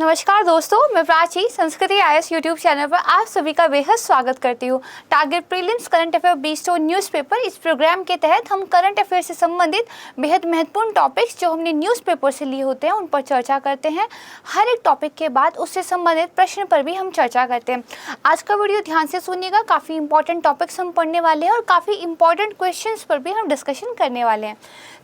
नमस्कार दोस्तों, मैं प्राची संस्कृति आईएएस यूट्यूब चैनल पर आप सभी का बेहद स्वागत करती हूँ। Target prelims current affair based on newspaper इस प्रोग्राम के तहत हम करंट अफेयर से संबंधित बेहद महत्वपूर्ण टॉपिक्स जो हमने न्यूज़पेपर से लिए होते हैं उन पर चर्चा करते हैं। हर एक टॉपिक के बाद उससे संबंधित प्रश्न पर भी हम चर्चा करते हैं। आज का वीडियो ध्यान से सुनिएगा, काफ़ी इंपॉर्टेंट टॉपिक्स हम पढ़ने वाले हैं और काफ़ी इंपॉर्टेंट क्वेश्चन पर भी हम डिस्कशन करने वाले हैं।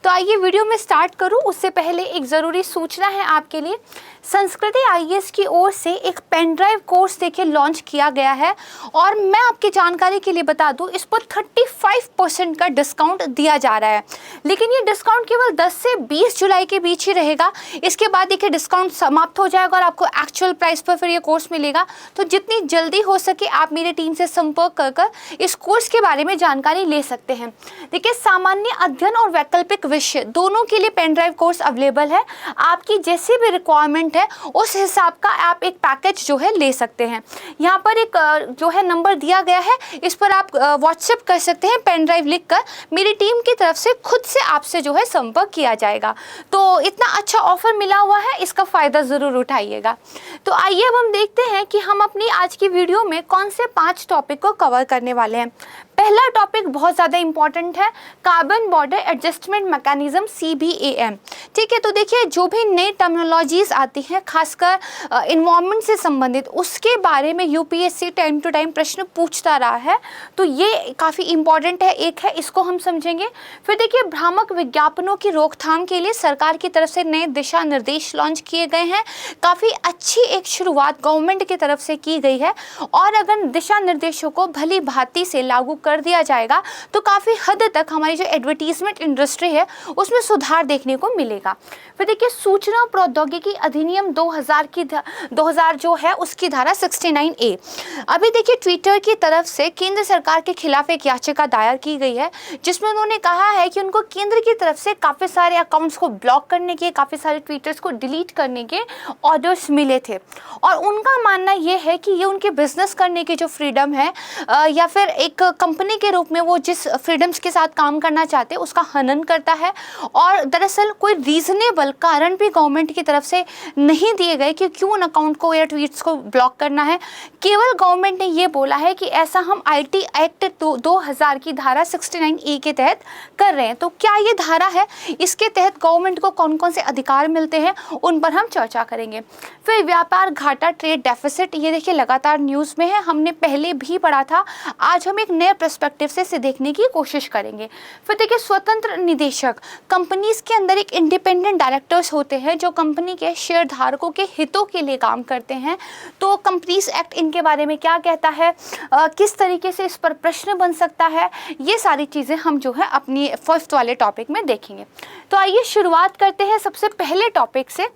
तो आइए वीडियो में स्टार्ट करूँ उससे पहले एक ज़रूरी सूचना है आपके लिए। संस्कृति आईएएस की ओर से एक पेन ड्राइव कोर्स देखिए लॉन्च किया गया है और मैं आपकी जानकारी के लिए बता दूं इस पर 35% का डिस्काउंट दिया जा रहा है। लेकिन ये डिस्काउंट केवल 10 से 20 जुलाई के बीच ही रहेगा। इसके बाद देखिए डिस्काउंट समाप्त हो जाएगा और आपको एक्चुअल प्राइस पर फिर ये कोर्स मिलेगा। तो जितनी जल्दी हो सके आप मेरी टीम से संपर्क कर इस कोर्स के बारे में जानकारी ले सकते हैं। देखिए सामान्य अध्ययन और वैकल्पिक विषय दोनों के लिए पेन ड्राइव कोर्स अवेलेबल है। आपकी जैसी भी रिक्वायरमेंट है उस हिसाब का आप एक पैकेज जो है ले सकते हैं। यहाँ पर एक जो है नंबर दिया गया है, इस पर आप व्हाट्सएप कर सकते हैं। पेन ड्राइव लिखकर मेरी टीम की तरफ से खुद से आपसे जो है संपर्क किया जाएगा। तो इतना अच्छा ऑफर मिला हुआ है, इसका फ़ायदा ज़रूर उठाइएगा। तो आइए अब हम देखते हैं कि हम अपनी आज की वीडियो में कौन से 5 टॉपिक को कवर करने वाले हैं। पहला टॉपिक बहुत ज़्यादा इंपॉर्टेंट है, carbon border adjustment mechanism CBAM। ठीक है, तो देखिए जो भी नई टर्मिनोलॉजीज आती हैं खासकर इन्वायरमेंट से संबंधित उसके बारे में यूपीएससी टाइम टू टाइम प्रश्न पूछता रहा है। तो ये काफ़ी इंपॉर्टेंट है, एक है, इसको हम समझेंगे। फिर देखिए भ्रामक विज्ञापनों की रोकथाम के लिए सरकार की तरफ से नए दिशा निर्देश लॉन्च किए गए हैं। काफ़ी अच्छी एक शुरुआत गवर्नमेंट की तरफ से की गई है और अगर दिशा निर्देशों को भली भांति से लागू कर दिया जाएगा तो काफ़ी हद तक हमारी जो एडवर्टीजमेंट इंडस्ट्री है उसमें सुधार देखने को मिलेगा। फिर देखिए सूचना प्रौद्योगिकी अधिनियम 2000 जो है उसकी धारा 69A। अभी देखिए ट्विटर की तरफ से केंद्र सरकार के खिलाफ एक याचिका दायर की गई है जिसमें उन्होंने कहा है कि उनको केंद्र की तरफ से काफ़ी सारे अकाउंट्स को ब्लॉक करने के, काफ़ी सारे ट्वीटर्स को डिलीट करने के ऑर्डर्स मिले थे और उनका मानना ये है कि ये उनके बिजनेस करने की जो फ्रीडम है या फिर एक कंपनी के रूप में वो जिस फ्रीडम्स के साथ काम करना चाहते हैं उसका हनन करता है। और दरअसल कोई रीजनेबल कारण भी गवर्नमेंट की तरफ से नहीं दिए गए कि क्यों उन अकाउंट को या ट्वीट्स को ब्लॉक करना है। केवल गवर्नमेंट ने ये बोला है कि ऐसा हम IT एक्ट 2000 की धारा 69A के तहत कर रहे हैं। तो क्या ये धारा है, इसके तहत गवर्नमेंट को कौन कौन से अधिकार मिलते हैं उन पर हम चर्चा करेंगे। फिर व्यापार घाटा, ट्रेड डेफिसिट, ये देखिए लगातार न्यूज़ में है, हमने पहले भी पढ़ा था। आज हम एक नए पर्सपेक्टिव से इसे देखने की कोशिश करेंगे। फिर देखिए स्वतंत्र निदेशक, कंपनीज के अंदर एक इंडिपेंडेंट डायरेक्टर्स होते हैं जो कंपनी के शेयर धारकों के हितों के लिए काम करते हैं। तो कंपनीज एक्ट इनके बारे में क्या कहता है, किस तरीके से इस पर प्रश्न बन सकता है, ये सारी चीज़ें हम जो है अपनी फर्स्ट वाले टॉपिक में देखेंगे। तो आइए शुरुआत करते हैं सबसे पहले टॉपिक से,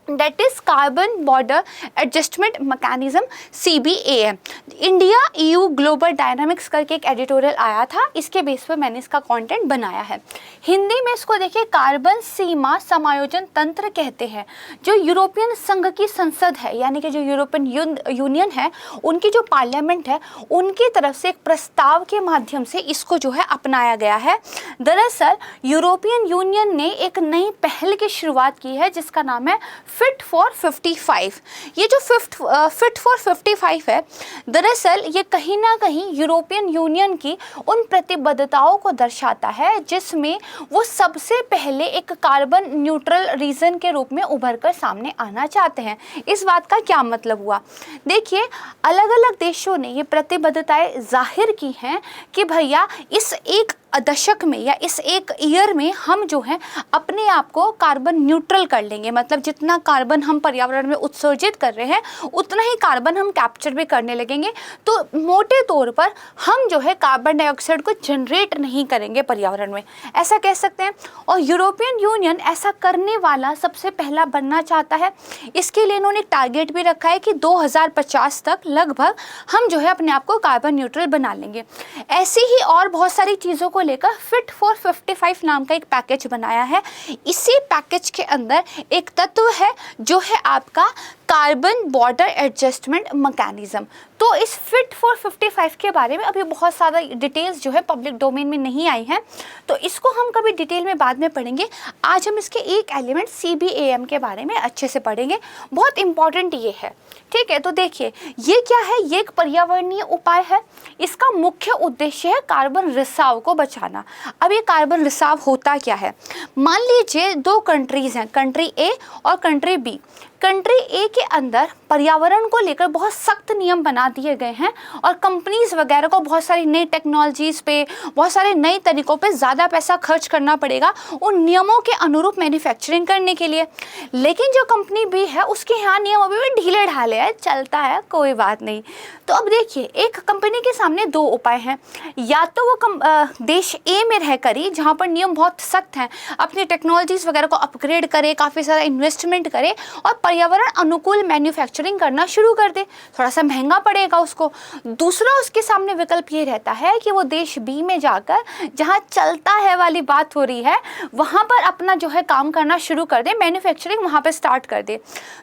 that is carbon border adjustment mechanism CBAM। India EU global dynamics करके एक एडिटोरियल आया था, इसके बेस पर मैंने इसका कंटेंट बनाया है। हिंदी में इसको देखिए कार्बन सीमा समायोजन तंत्र कहते हैं। जो यूरोपियन संघ की संसद है यानी कि जो यूरोपियन यूनियन है उनकी जो पार्लियामेंट है उनकी तरफ से एक प्रस्ताव के माध्यम से इसको जो है अपनाया गया है। दरअसल यूरोपियन यूनियन ने एक नई पहल की शुरुआत की है जिसका नाम है फिट फॉर 55। ये जो फिट फॉर 55 है दरअसल ये कहीं ना कहीं यूरोपियन यूनियन की उन प्रतिबद्धताओं को दर्शाता है जिसमें वो सबसे पहले एक कार्बन न्यूट्रल रीजन के रूप में उभर कर सामने आना चाहते हैं। इस बात का क्या मतलब हुआ, देखिए अलग अलग देशों ने ये प्रतिबद्धताएं जाहिर की हैं कि भैया इस एक दशक में या इस एक ईयर में हम जो है अपने आप को कार्बन न्यूट्रल कर लेंगे। मतलब जितना कार्बन हम पर्यावरण में उत्सर्जित कर रहे हैं उतना ही कार्बन हम कैप्चर भी करने लगेंगे। तो मोटे तौर पर हम जो है कार्बन डाइऑक्साइड को जनरेट नहीं करेंगे पर्यावरण में, ऐसा कह सकते हैं। और यूरोपियन यूनियन ऐसा करने वाला सबसे पहला बनना चाहता है। इसके लिए इन्होंने टारगेट भी रखा है कि 2050 तक लगभग हम जो है अपने आप को कार्बन न्यूट्रल बना लेंगे। ऐसी ही और बहुत सारी चीज़ों को को लेकर फिट फॉर 55 नाम का एक पैकेज बनाया है। इसी पैकेज के अंदर एक तत्व है जो है आपका कार्बन बॉर्डर एडजस्टमेंट मैकेनिज्म। तो इस फिट फॉर 55 के बारे में अभी बहुत सारा डिटेल्स जो है पब्लिक डोमेन में नहीं आई हैं, तो इसको हम कभी डिटेल में बाद में पढ़ेंगे। आज हम इसके एक एलिमेंट CBAM के बारे में अच्छे से पढ़ेंगे, बहुत इंपॉर्टेंट ये है, ठीक है। तो देखिए ये क्या है, ये एक पर्यावरणीय उपाय है। इसका मुख्य उद्देश्य है कार्बन रिसाव को बचाना। अब ये कार्बन रिसाव होता क्या है, मान लीजिए दो कंट्रीज हैं, कंट्री A और कंट्री B। कंट्री A के अंदर पर्यावरण को लेकर बहुत सख्त नियम बना दिए गए हैं और कंपनीज वगैरह को बहुत सारी नई टेक्नोलॉजीज़ पे, बहुत सारे नए तरीक़ों पे ज़्यादा पैसा खर्च करना पड़ेगा उन नियमों के अनुरूप मैन्युफैक्चरिंग करने के लिए। लेकिन जो कंपनी B है उसके यहाँ नियम अभी भी ढीले ढाले हैं, चलता है, कोई बात नहीं। तो अब देखिए एक कंपनी के सामने दो उपाय हैं, या तो वो देश A में रहकर ही जहाँ पर नियम बहुत सख्त हैं अपनी टेक्नोलॉजीज़ वगैरह को अपग्रेड करे, काफ़ी सारा इन्वेस्टमेंट करे और पर्यावरण अनुकूल मैन्युफैक्चरिंग करना शुरू कर दे, थोड़ा सा महंगा पड़ेगा उसको। दूसरा उसके सामने विकल्प ये रहता है कि वो देश B में जाकर जहाँ चलता है वाली बात हो रही है वहाँ पर अपना जो है काम करना शुरू कर दे, मैन्युफैक्चरिंग वहाँ पे स्टार्ट कर दे।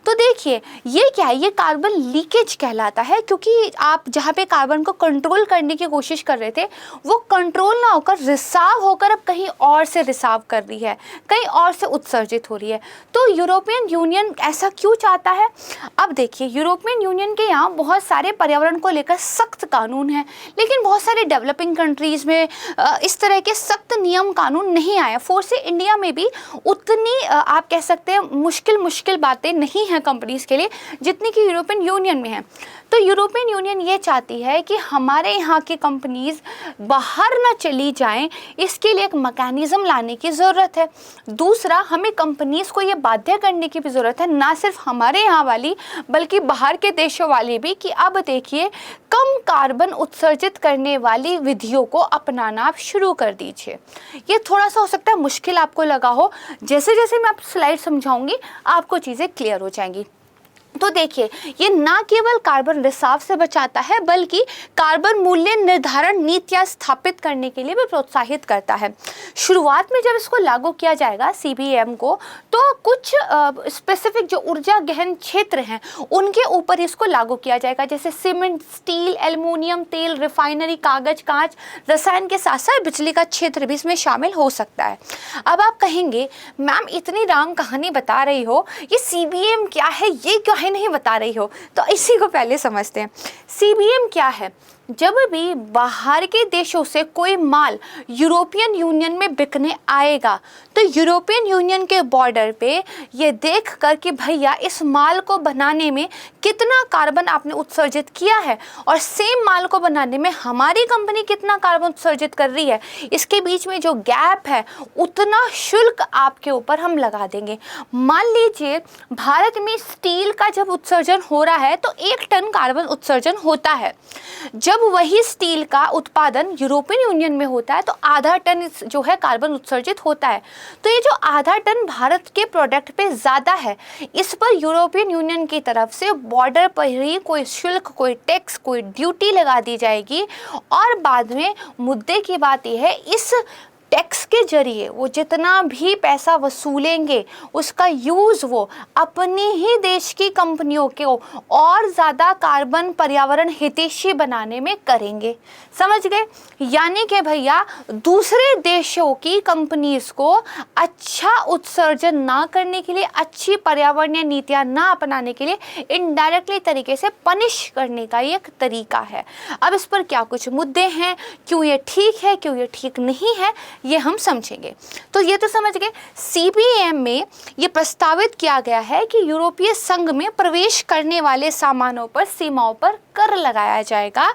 तो देखिए ये क्या है, ये कार्बन लीकेज कहलाता है, क्योंकि आप जहाँ पे कार्बन को कंट्रोल करने की कोशिश कर रहे थे वो कंट्रोल ना होकर रिसाव होकर अब कहीं और से रिसाव कर रही है, कहीं और से उत्सर्जित हो रही है। तो यूरोपियन यूनियन ऐसा क्यों चाहता है? अब देखिए यूरोपियन यूनियन के यहाँ बहुत सारे पर्यावरण को लेकर सख्त कानून हैं, लेकिन बहुत सारे डेवलपिंग कंट्रीज़ में इस तरह के सख्त नियम कानून नहीं आए। फोर्स से इंडिया में भी उतनी आप कह सकते हैं मुश्किल बातें नहीं हैं कंपनीज़ के लिए जितनी कि यूरोपियन यूनियन में है। तो यूरोपियन यूनियन ये चाहती है कि हमारे यहाँ की कंपनीज़ बाहर ना चली जाएं, इसके लिए एक मैकेनिज़्म लाने की ज़रूरत है। दूसरा, हमें कंपनीज़ को ये बाध्य करने की भी ज़रूरत है, ना सिर्फ हमारे यहाँ वाली बल्कि बाहर के देशों वाली भी, कि अब देखिए कम कार्बन उत्सर्जित करने वाली विधियों को अपनाना आप शुरू कर दीजिए। ये थोड़ा सा हो सकता है मुश्किल आपको लगा हो, जैसे जैसे मैं आप स्लाइड समझाऊंगी आपको चीज़ें क्लियर हो जाएंगी। तो देखिए ये ना केवल कार्बन रिसाव से बचाता है बल्कि कार्बन मूल्य निर्धारण नीतियाँ स्थापित करने के लिए भी प्रोत्साहित करता है। शुरुआत में जब इसको लागू किया जाएगा CBAM को, तो कुछ स्पेसिफिक जो ऊर्जा गहन क्षेत्र हैं उनके ऊपर इसको लागू किया जाएगा, जैसे सीमेंट, स्टील, एल्युमिनियम, तेल, रिफाइनरी, कागज, कांच, रसायन के साथ साथ बिजली का क्षेत्र भी इसमें शामिल हो सकता है। अब आप कहेंगे मैम इतनी राम कहानी बता रही हो, ये CBAM क्या है, ये क्या है नहीं बता रही हो, तो इसी को पहले समझते हैं। CBAM क्या है? जब भी बाहर के देशों से कोई माल यूरोपियन यूनियन में बिकने आएगा तो यूरोपियन यूनियन के बॉर्डर पे ये देख कर कि भैया इस माल को बनाने में कितना कार्बन आपने उत्सर्जित किया है और सेम माल को बनाने में हमारी कंपनी कितना कार्बन उत्सर्जित कर रही है, इसके बीच में जो गैप है उतना शुल्क आपके ऊपर हम लगा देंगे। मान लीजिए भारत में स्टील का जब उत्सर्जन हो रहा है तो 1 टन कार्बन उत्सर्जन होता है। जब वही स्टील का उत्पादन यूरोपियन यूनियन में होता है तो आधा टन जो है कार्बन उत्सर्जित होता है। तो ये जो आधा टन भारत के प्रोडक्ट पे ज़्यादा है, इस पर यूरोपियन यूनियन की तरफ से बॉर्डर पर ही कोई शुल्क, कोई टैक्स, कोई ड्यूटी लगा दी जाएगी। और बाद में मुद्दे की बात यह है, इस टैक्स के जरिए वो जितना भी पैसा वसूलेंगे उसका यूज़ वो अपने ही देश की कंपनियों को और ज़्यादा कार्बन पर्यावरण हितैषी बनाने में करेंगे। समझ गए? यानी कि भैया दूसरे देशों की कंपनीज़ को अच्छा उत्सर्जन ना करने के लिए, अच्छी पर्यावरणीय नीतियाँ ना अपनाने के लिए इनडायरेक्टली तरीके से पनिश करने का ये एक तरीका है। अब इस पर क्या कुछ मुद्दे हैं, क्यों ये ठीक है, क्यों ये ठीक नहीं है, ये हम समझेंगे। तो ये तो समझ गए CBAM में ये प्रस्तावित किया गया है कि यूरोपीय संघ में प्रवेश करने वाले सामानों पर, सीमाओं पर कर लगाया जाएगा।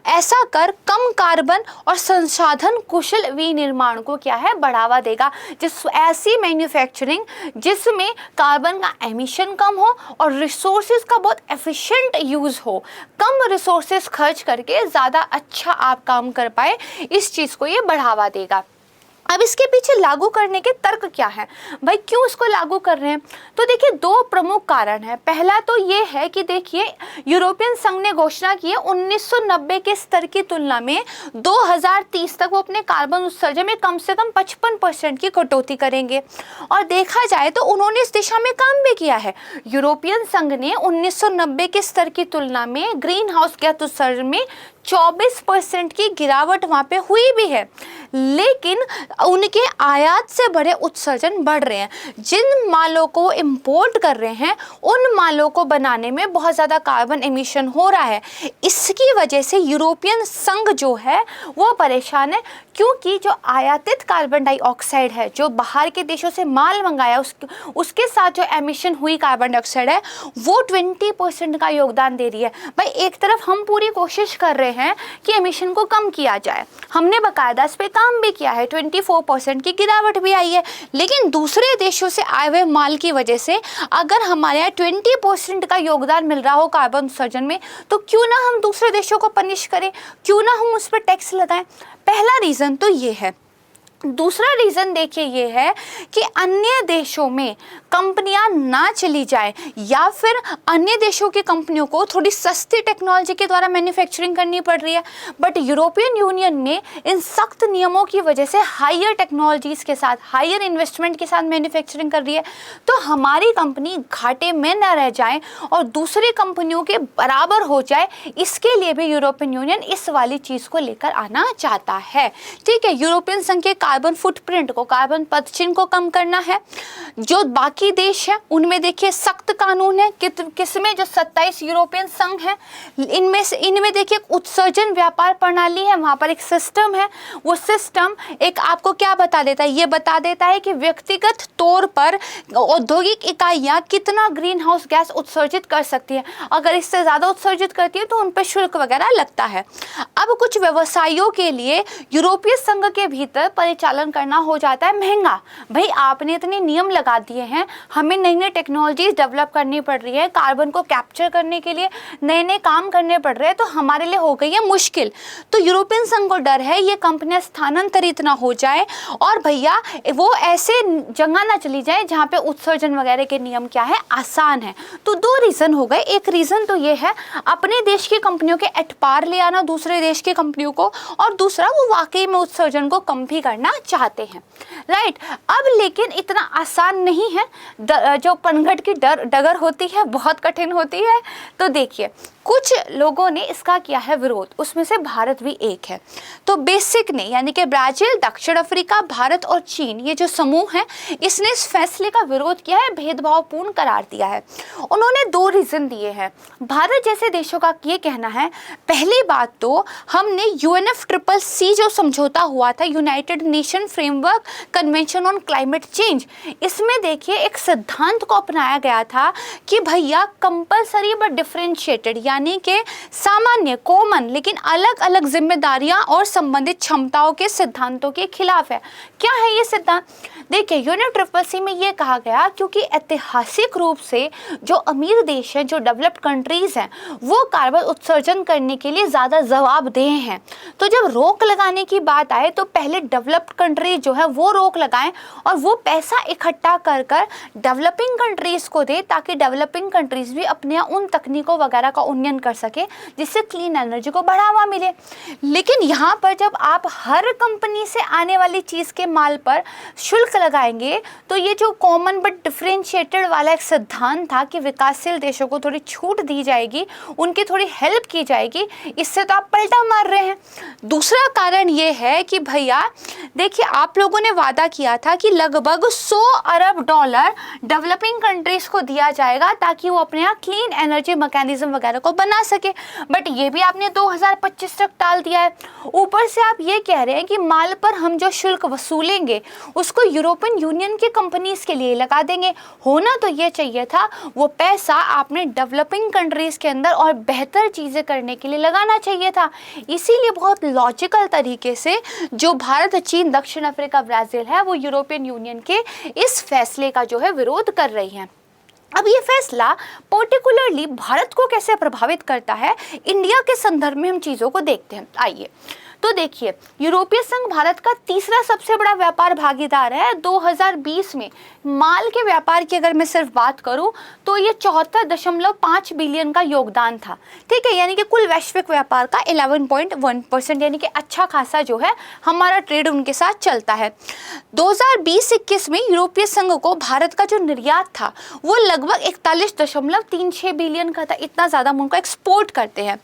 ऐसा कर कम कार्बन और संसाधन कुशल विनिर्माण को क्या है, बढ़ावा देगा। ऐसी मैन्युफैक्चरिंग जिसमें कार्बन का एमिशन कम हो और रिसोर्सेज का बहुत एफिशिएंट यूज़ हो, कम रिसोर्सेज खर्च करके ज़्यादा अच्छा आप काम कर पाए, इस चीज़ को ये बढ़ावा देगा। अब इसके पीछे लागू करने के तर्क क्या है भाई, क्यों इसको लागू कर रहे हैं? तो देखिए दो प्रमुख कारण है। पहला तो ये है कि देखिए यूरोपियन संघ ने घोषणा की है 1990 के स्तर की तुलना में 2030 तक वो अपने कार्बन उत्सर्जन में कम से कम 55% की कटौती करेंगे। और देखा जाए तो उन्होंने इस दिशा में काम भी किया है। यूरोपियन संघ ने 1990 के स्तर की तुलना में ग्रीन हाउस गैस उत्सर्जन में 24% की गिरावट वहाँ पे हुई भी है, लेकिन उनके आयात से बड़े उत्सर्जन बढ़ रहे हैं। जिन मालों को इंपोर्ट कर रहे हैं उन मालों को बनाने में बहुत ज़्यादा कार्बन एमिशन हो रहा है। इसकी वजह से यूरोपियन संघ जो है वो परेशान है, क्योंकि जो आयातित कार्बन डाइऑक्साइड है, जो बाहर के देशों से माल मंगाया उसके साथ जो एमिशन हुई कार्बन डाइऑक्साइड है वो 20% का योगदान दे रही है। भाई एक तरफ हम पूरी कोशिश कर रहे हैं कि एमिशन को कम किया जाए, हमने बाकायदा इस पे काम भी किया है, 24% की गिरावट भी आई है, लेकिन दूसरे देशों से आए हुए माल की वजह से अगर हमारे यहाँ 20% का योगदान मिल रहा हो कार्बन उत्सर्जन में, तो क्यों ना हम दूसरे देशों को पनिश करें, क्यों ना हम उस पर टैक्स लगाएं। पहला रीज़न तो ये है। दूसरा रीज़न देखिए ये है कि अन्य देशों में कंपनियां ना चली जाए या फिर अन्य देशों की कंपनियों को थोड़ी सस्ती टेक्नोलॉजी के द्वारा मैन्युफैक्चरिंग करनी पड़ रही है। बट यूरोपियन यूनियन ने इन सख्त नियमों की वजह से हायर टेक्नोलॉजीज़ के साथ, हायर इन्वेस्टमेंट के साथ मैन्युफैक्चरिंग कर रही है, तो हमारी कंपनी घाटे में न रह जाए और दूसरी कंपनियों के बराबर हो जाए, इसके लिए भी यूरोपियन यूनियन इस वाली चीज़ को लेकर आना चाहता है। ठीक है, यूरोपियन संघ के कार्बन फुटप्रिंट को, कार्बन पदचिह्न को कम करना है। जो बाकी देश है उनमें देखिए सख्त कानून है, किसमें जो 27 यूरोपियन संघ है इनमें देखिए उत्सर्जन व्यापार प्रणाली है, वहां पर एक सिस्टम है। वो सिस्टम एक आपको क्या बता देता है, ये बता देता है कि व्यक्तिगत तौर पर औद्योगिक इकाइयां कितना ग्रीन हाउस गैस उत्सर्जित कर सकती है। अगर इससे ज़्यादा उत्सर्जित करती है तो उन पर शुल्क वगैरह लगता है। अब कुछ व्यवसायों के लिए यूरोपीय संघ के भीतर परिचालन करना हो जाता है महंगा। भाई आपने इतने नियम लगा दिए हैं, हमें नई नई टेक्नोलॉजीज डेवलप करनी पड़ रही है, कार्बन को कैप्चर करने के लिए नए नए काम करने पड़ रहे हैं, तो हमारे लिए हो गई है मुश्किल। तो यूरोपियन संघ को डर है ये कंपनियां स्थानांतरित ना हो जाए और भैया वो ऐसे जगह ना चली जाए जहाँ पे उत्सर्जन वगैरह के नियम क्या है, आसान है। तो दो रीज़न हो गए। एक रीज़न तो ये है अपने देश की कंपनियों के एटपार ले आना दूसरे देश की कंपनियों को, और दूसरा वो वाकई में उत्सर्जन को कम भी करना चाहते हैं। राइट, अब लेकिन इतना आसान नहीं है। जो पनघट की डगर होती है बहुत कठिन होती है। तो देखिए कुछ लोगों ने इसका किया है विरोध, उसमें से भारत भी एक है। तो बेसिक ने यानी कि ब्राज़ील, दक्षिण अफ्रीका, भारत और चीन, ये जो समूह है, इसने इस फैसले का विरोध किया है, भेदभावपूर्ण करार दिया है। उन्होंने दो रीज़न दिए हैं। भारत जैसे देशों का ये कहना है, पहली बात तो हमने UNFCCC जो समझौता हुआ था, United nation framework convention on climate change, इसमें देखिए एक सिद्धांत को अपनाया गया था कि भैया कंपलसरी बट डिफरेंशिएटेड, यानी कि सामान्य, कॉमन, लेकिन अलग अलग जिम्मेदारियां और संबंधित क्षमताओं के सिद्धांतों के खिलाफ है। क्या है ये सिद्धांत? देखिए UNFCCC में ये कहा गया क्योंकि ऐतिहासिक रूप से जो अमीर देश हैं, जो डेवलप्ड कंट्रीज हैं, वो कार्बन उत्सर्जन करने के लिए ज़्यादा जवाबदेह हैं। तो जब रोक लगाने की बात आए तो पहले डेवलप्ड कंट्रीज जो है वो रोक लगाएं और वो पैसा इकट्ठा कर कर डेवलपिंग कंट्रीज को दे, ताकि डेवलपिंग कंट्रीज भी अपने उन तकनीकों वगैरह का उन्नयन कर सके जिससे क्लीन एनर्जी को बढ़ावा मिले। लेकिन यहाँ पर जब आप हर कंपनी से आने वाली चीज़ के माल पर शुल्क लगाएंगे, तो ये जो कॉमन बट डिफरेंशिएटेड वाला एक सिद्धांत था कि विकासशील देशों को थोड़ी छूट दी जाएगी, उनकी थोड़ी हेल्प की जाएगी, इससे तो आप पलटा मार रहे हैं। दूसरा कारण ये है कि भैया देखिए आप लोगों ने वादा किया था कि लगभग $100 अरब डेवलपिंग कंट्रीज को दिया जाएगा ताकि वो अपने यहाँ क्लीन एनर्जी मैकेनिज्म वगैरह को बना सके, बट ये भी आपने 2025 तक टाल दिया है। ऊपर से आप ये कह रहे हैं कि माल पर हम जो शुल्क वसूलेंगे उसको यूरोपियन यूनियन की कंपनीज के लिए लगा देंगे। होना तो ये चाहिए था वो पैसा आपने डेवलपिंग कंट्रीज के अंदर और बेहतर चीज़ें करने के लिए लगाना चाहिए था। इसीलिए बहुत लॉजिकल तरीके से जो भारत, चीन, दक्षिण अफ्रीका, ब्राज़ील है, वो यूरोपियन यूनियन के इस फैसले का जो है विरोध कर रही हैं। अब ये फैसला पर्टिकुलरली भारत को कैसे प्रभावित करता है, इंडिया के संदर्भ में हम चीज़ों को देखते हैं। आइए, तो देखिए यूरोपीय संघ भारत का तीसरा सबसे बड़ा व्यापार भागीदार है। 2020 में माल के व्यापार की अगर मैं सिर्फ बात करूं तो ये 74.5 बिलियन का योगदान था, ठीक है, यानी कि कुल वैश्विक व्यापार का 11.1%, यानी कि अच्छा खासा जो है हमारा ट्रेड उनके साथ चलता है। 2020-21 में यूरोपीय संघ को भारत का जो निर्यात था वो लगभग 41.36 बिलियन का था, इतना ज़्यादा हम उनको एक्सपोर्ट करते हैं।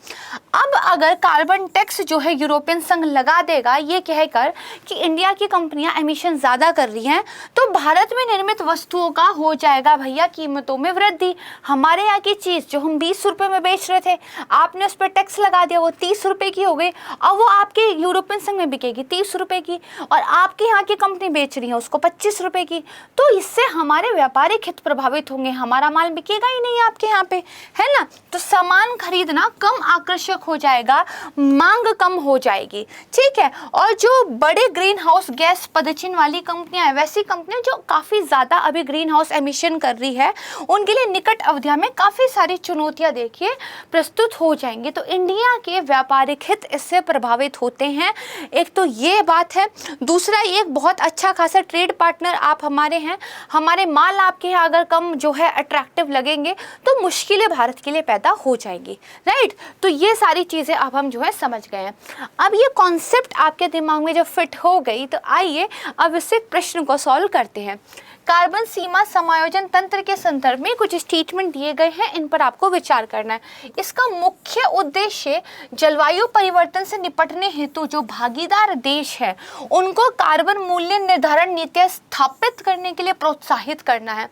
अब अगर कार्बन टैक्स जो है यूरोपियन संघ लगा देगा ये कहकर कि इंडिया की कंपनियां एमिशन ज़्यादा कर रही हैं, तो भारत में निर्मित वस्तुओं का हो जाएगा भैया कीमतों में वृद्धि। हमारे यहाँ की चीज़ जो हम 20 रुपये में बेच रहे थे, आपने उस पर टैक्स लगा दिया, वो 30 रुपये की हो गई। अब वो आपके यूरोपियन संघ में बिकेगी 30 रुपये की, और आपके यहाँ की कंपनी बेच रही है उसको 25 रुपये की। तो इससे हमारे व्यापारिक हित प्रभावित होंगे, हमारा माल बिकेगा ही नहीं आपके यहाँ पे, है ना। तो सामान खरीदना कम आकर्षक हो जाएगा, मांग कम हो जाएगी, ठीक है। और जो बड़े ग्रीन हाउस गैस पदचिन्ह वाली कंपनियां हैं, वैसी कंपनियां जो काफ़ी ज़्यादा अभी ग्रीन हाउस एमिशन कर रही है, उनके लिए निकट अवधि में काफ़ी सारी चुनौतियां देखिए प्रस्तुत हो जाएंगी। तो इंडिया के व्यापारिक हित इससे प्रभावित होते हैं, एक तो ये बात है। दूसरा, एक बहुत अच्छा खासा ट्रेड पार्टनर आप हमारे हैं, हमारे माल आपके यहाँ अगर कम जो है अट्रैक्टिव लगेंगे तो मुश्किलें भारत के लिए पैदा हो जाएंगी, राइट। तो ये सारी चीज़ें अब हम जो है समझ गए हैं। अब ये कॉन्सेप्ट आपके दिमाग में जब फिट हो गई तो आइए अब इससे प्रश्न को सॉल्व करते हैं। कार्बन सीमा समायोजन तंत्र के संदर्भ में कुछ स्टेटमेंट दिए गए हैं, इन पर आपको विचार करना है। इसका मुख्य उद्देश्य जलवायु परिवर्तन से निपटने हेतु जो भागीदार देश है उनको कार्बन मूल्य निर्धारण नीतियां स्थापित करने के लिए प्रोत्साहित करना है।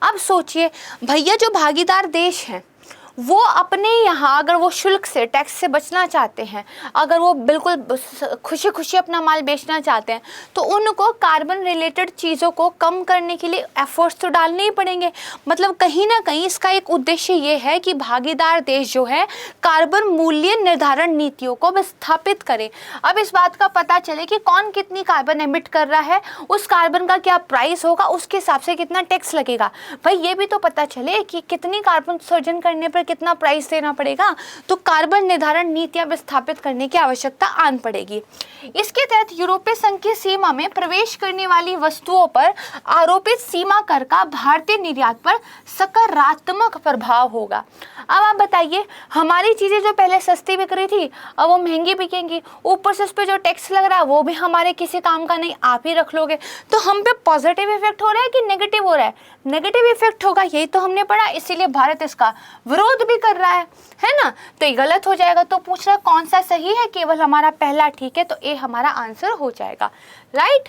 अब सोचिए भैया, जो भागीदार देश हैं वो अपने यहाँ अगर वो शुल्क से, टैक्स से बचना चाहते हैं, अगर वो बिल्कुल खुशी खुशी अपना माल बेचना चाहते हैं, तो उनको कार्बन रिलेटेड चीज़ों को कम करने के लिए एफर्ट्स तो डालने ही पड़ेंगे। मतलब कहीं ना कहीं इसका एक उद्देश्य ये है कि भागीदार देश जो है कार्बन मूल्य निर्धारण नीतियों को विस्थापित करे। अब इस बात का पता चले कि कौन कितनी कार्बन एमिट कर रहा है, उस कार्बन का क्या प्राइस होगा, उसके हिसाब से कितना टैक्स लगेगा। भाई ये भी तो पता चले कि कितनी कार्बन उत्सर्जन करने पर कितना प्राइस देना पड़ेगा। तो कार्बन निर्धारण नीतियां विस्थापित करने की आवश्यकता आन पड़ेगी। इसके तहत यूरोपीय संघ की सीमा में प्रवेश करने वाली वस्तुओं पर आरोपित सीमा कर का भारतीय निर्यात पर सकारात्मक प्रभाव होगा। अब आप बताइए, हमारी चीजें जो पहले सस्ती बिक रही थी अब वो महंगी बिकेंगी, ऊपर से उस पर जो टैक्स लग रहा है वो भी हमारे किसी काम का नहीं, आप ही रख लोगे। तो हम पे पॉजिटिव इफेक्ट हो रहा है कि नेगेटिव हो रहा है? नेगेटिव इफेक्ट होगा, यही तो हमने पढ़ा, इसीलिए भारत इसका विरोध भी कर रहा है ना। तो ये गलत हो जाएगा। तो पूछ रहा कौन सा सही है, केवल हमारा पहला ठीक है, तो ए हमारा आंसर हो जाएगा, राइट।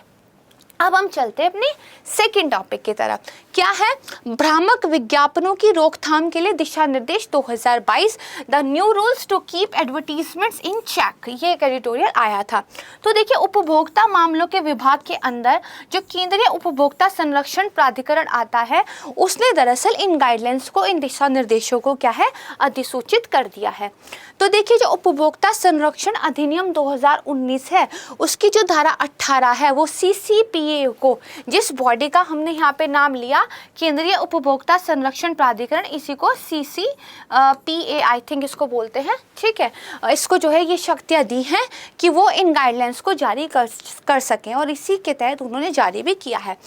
अब हम चलते हैं अपने सेकंड टॉपिक की तरफ। क्या है? भ्रामक विज्ञापनों की रोकथाम के लिए दिशा निर्देश 2022, the new rules to keep advertisements in check, ये एक एडिटोरियल आया था। तो देखिए, उपभोक्ता मामलों के विभाग के अंदर जो केंद्रीय उपभोक्ता संरक्षण प्राधिकरण आता है, उसने दरअसल इन गाइडलाइंस को, इन दिशा निर्देशों को क्या है, अधिसूचित कर दिया है। तो देखिए, जो उपभोक्ता संरक्षण अधिनियम 2019 है, उसकी जो धारा 18 है वो CCPA को, जिस बॉडी का हमने यहाँ पे नाम लिया केंद्रीय उपभोक्ता संरक्षण प्राधिकरण, इसी को CCPA आई थिंक इसको बोलते हैं, ठीक है, इसको जो है ये शक्तियाँ दी हैं कि वो इन गाइडलाइंस को जारी कर सकें, और इसी के तहत उन्होंने जारी भी किया है।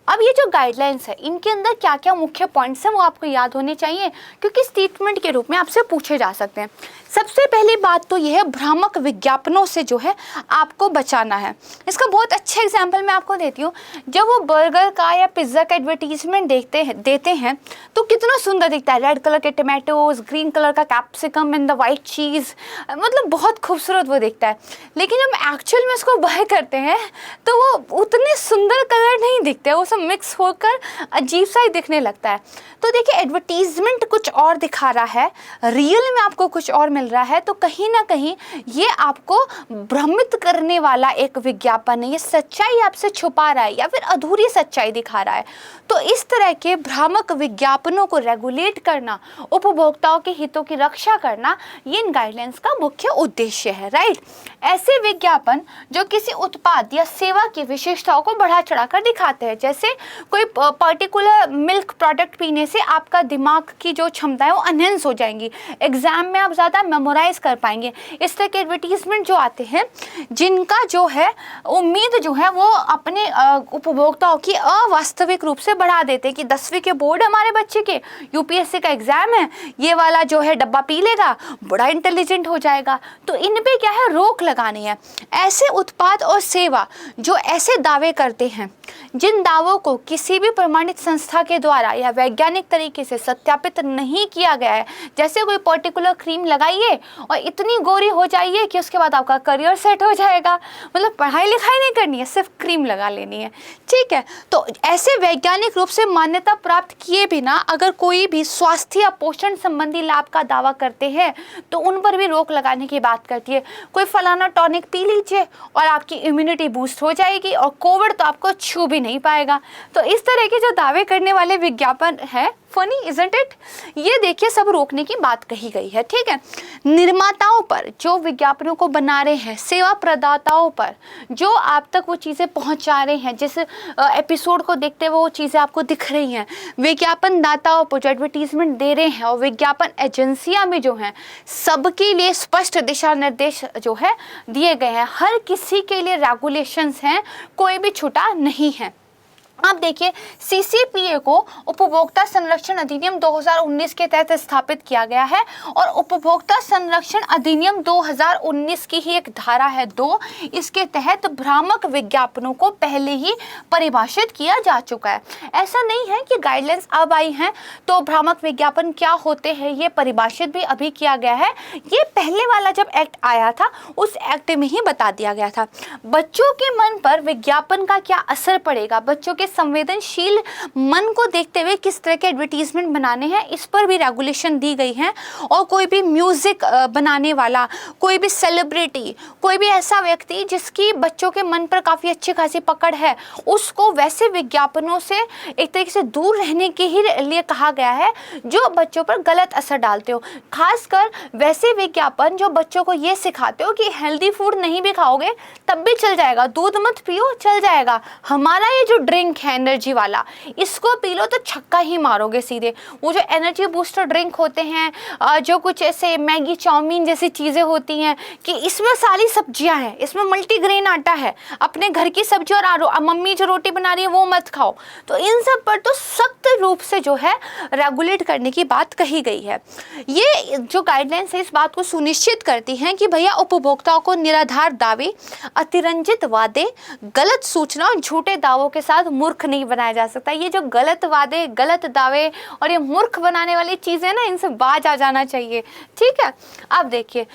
अब ये जो गाइडलाइंस है, इनके अंदर क्या क्या मुख्य पॉइंट्स हैं वो आपको याद होने चाहिए, क्योंकि स्टेटमेंट के रूप में आपसे पूछे जा सकते हैं। सबसे पहली बात तो यह है, भ्रामक विज्ञापनों से जो है आपको बचाना है। इसका बहुत अच्छा एग्जाम्पल मैं आपको देती हूँ। जब वो बर्गर का या पिज्ज़ा का एडवर्टीजमेंट देते हैं तो कितना सुंदर दिखता है, रेड कलर के टमाटोज, ग्रीन कलर का कैप्सिकम एंड द वाइट चीज़, मतलब बहुत खूबसूरत वो दिखता है। लेकिन जब एक्चुअल में उसको बाय करते हैं तो वो उतने सुंदर कलर नहीं दिखते, वो सब मिक्स होकर अजीब सा ही दिखने लगता है। तो देखिए, एडवर्टीजमेंट कुछ और दिखा रहा है, रियल में आपको कुछ और मिल रहा है, तो कहीं ना कहीं ये आपको भ्रमित करने वाला एक विज्ञापन है, ये सच्चाई आपसे छुपा रहा है या फिर अधूरी सच्चाई दिखा रहा है। तो इस तरह के भ्रामक विज्ञापनों को रेगुलेट करना, उपभोक्ताओं के हितों की रक्षा करना, ये इन गाइडलाइंस का मुख्य उद्देश्य है, राइट। ऐसे विज्ञापन जो किसी उत्पाद या सेवा की विशेषताओं को बढ़ा चढ़ाकर दिखाते हैं, जैसे कोई पर्टिकुलर मिल्क प्रोडक्ट पीने से आपका दिमाग की जो क्षमता है वो एनहेंस हो जाएंगी, एग्जाम में आप ज़्यादा मेमोराइज कर पाएंगे। इस तरह के एडवर्टीजमेंट जो आते हैं जिनका जो है उम्मीद जो है वो अपने उपभोक्ताओं की अवास्तविक रूप से बढ़ा देते हैं कि 10वीं के बोर्ड हमारे बच्चे के, यूपीएससी का एग्जाम है, ये वाला जो है डब्बा पी लेगा, बड़ा इंटेलिजेंट हो जाएगा। तो इन पे क्या है, रोक लगानी है। ऐसे उत्पाद और सेवा जो ऐसे दावे करते हैं जिन दावों को किसी भी प्रमाणित संस्था के द्वारा या वैज्ञानिक तरीके से सत्यापित नहीं किया गया है, जैसे कोई पर्टिकुलर क्रीम लगाइए और इतनी गोरी हो जाइए कि उसके बाद आपका करियर सेट हो जाएगा, मतलब पढ़ाई लिखाई नहीं करनी है, सिर्फ क्रीम लगा लेनी है, ठीक है। तो ऐसे वैज्ञानिक रूप से मान्यता प्राप्त किए बिना अगर कोई भी स्वास्थ्य या पोषण संबंधी लाभ का दावा करते हैं तो उन पर भी रोक लगाने की बात करती है। कोई फलाना टॉनिक पी लीजिए और आपकी इम्यूनिटी बूस्ट हो जाएगी और कोविड तो आपको छू भी नहीं पाएगा। तो इस तरह के जो दावे करने वाले विज्ञापन है, फनी इजंट इट, ये देखिए सब रोकने की बात कही गई है, ठीक है। निर्माताओं पर जो विज्ञापनों को बना रहे हैं, सेवा प्रदाताओं पर जो आप तक वो चीज़ें पहुंचा रहे हैं, जिस एपिसोड को देखते हुए वो चीज़ें आपको दिख रही हैं, विज्ञापन दाताओं पर जो एडवर्टीजमेंट दे रहे हैं और विज्ञापन एजेंसियां भी जो हैं, सबके लिए स्पष्ट दिशा निर्देश जो है दिए गए हैं। हर किसी के लिए रेगुलेशंस हैं, कोई भी छूटा नहीं है। अब देखिए सीसीपीए को उपभोक्ता संरक्षण अधिनियम 2019 के तहत स्थापित किया गया है और उपभोक्ता संरक्षण अधिनियम 2019 की ही एक धारा है 2, इसके तहत भ्रामक विज्ञापनों को पहले ही परिभाषित किया जा चुका है। ऐसा नहीं है कि गाइडलाइंस अब आई हैं तो भ्रामक विज्ञापन क्या होते हैं ये परिभाषित भी अभी किया गया है। ये पहले वाला जब एक्ट आया था उस एक्ट में ही बता दिया गया था। बच्चों के मन पर विज्ञापन का क्या असर पड़ेगा, बच्चों के संवेदनशील मन को देखते हुए किस तरह के एडवर्टीजमेंट बनाने हैं, इस पर भी रेगुलेशन दी गई है। और कोई भी म्यूजिक बनाने वाला, कोई भी सेलिब्रिटी, कोई भी ऐसा व्यक्ति जिसकी बच्चों के मन पर काफ़ी अच्छी खासी पकड़ है, उसको वैसे विज्ञापनों से एक तरीके से दूर रहने के ही लिए कहा गया है जो बच्चों पर गलत असर डालते हो। खासकर वैसे विज्ञापन जो बच्चों को ये सिखाते हो कि हेल्दी फूड नहीं भी खाओगे तब भी चल जाएगा, दूध मत पियो चल जाएगा, हमारा ये जो ड्रिंक है एनर्जी वाला इसको पी लो तो छक्का ही मारोगे सीधे। वो जो एनर्जी बूस्टर ड्रिंक होते हैं, जो कुछ ऐसे मैगी चाउमीन जैसी चीज़ें होती हैं कि इसमें सारी सब्जियां हैं, इसमें मल्टीग्रेन आटा है, अपने घर की सब्जी और मम्मी जो रोटी बना रही है वो मत खाओ। तो इन सब पर तो सख्त रूप से जो है रेगुलेट करने की बात कही गई है। ये जो गाइडलाइंस है इस बात को सुनिश्चित करती हैं कि भैया उपभोक्ताओं को निराधार दावे, अतिरंजित वादे, गलत सूचना और झूठे दावों के साथ मूर्ख नहीं बनाया जा सकता। ये जो गलत वादे, गलत दावे और ये मूर्ख बनाने वाली चीज़ें ना, इनसे बाज आ जाना चाहिए, ठीक है। अब देखिए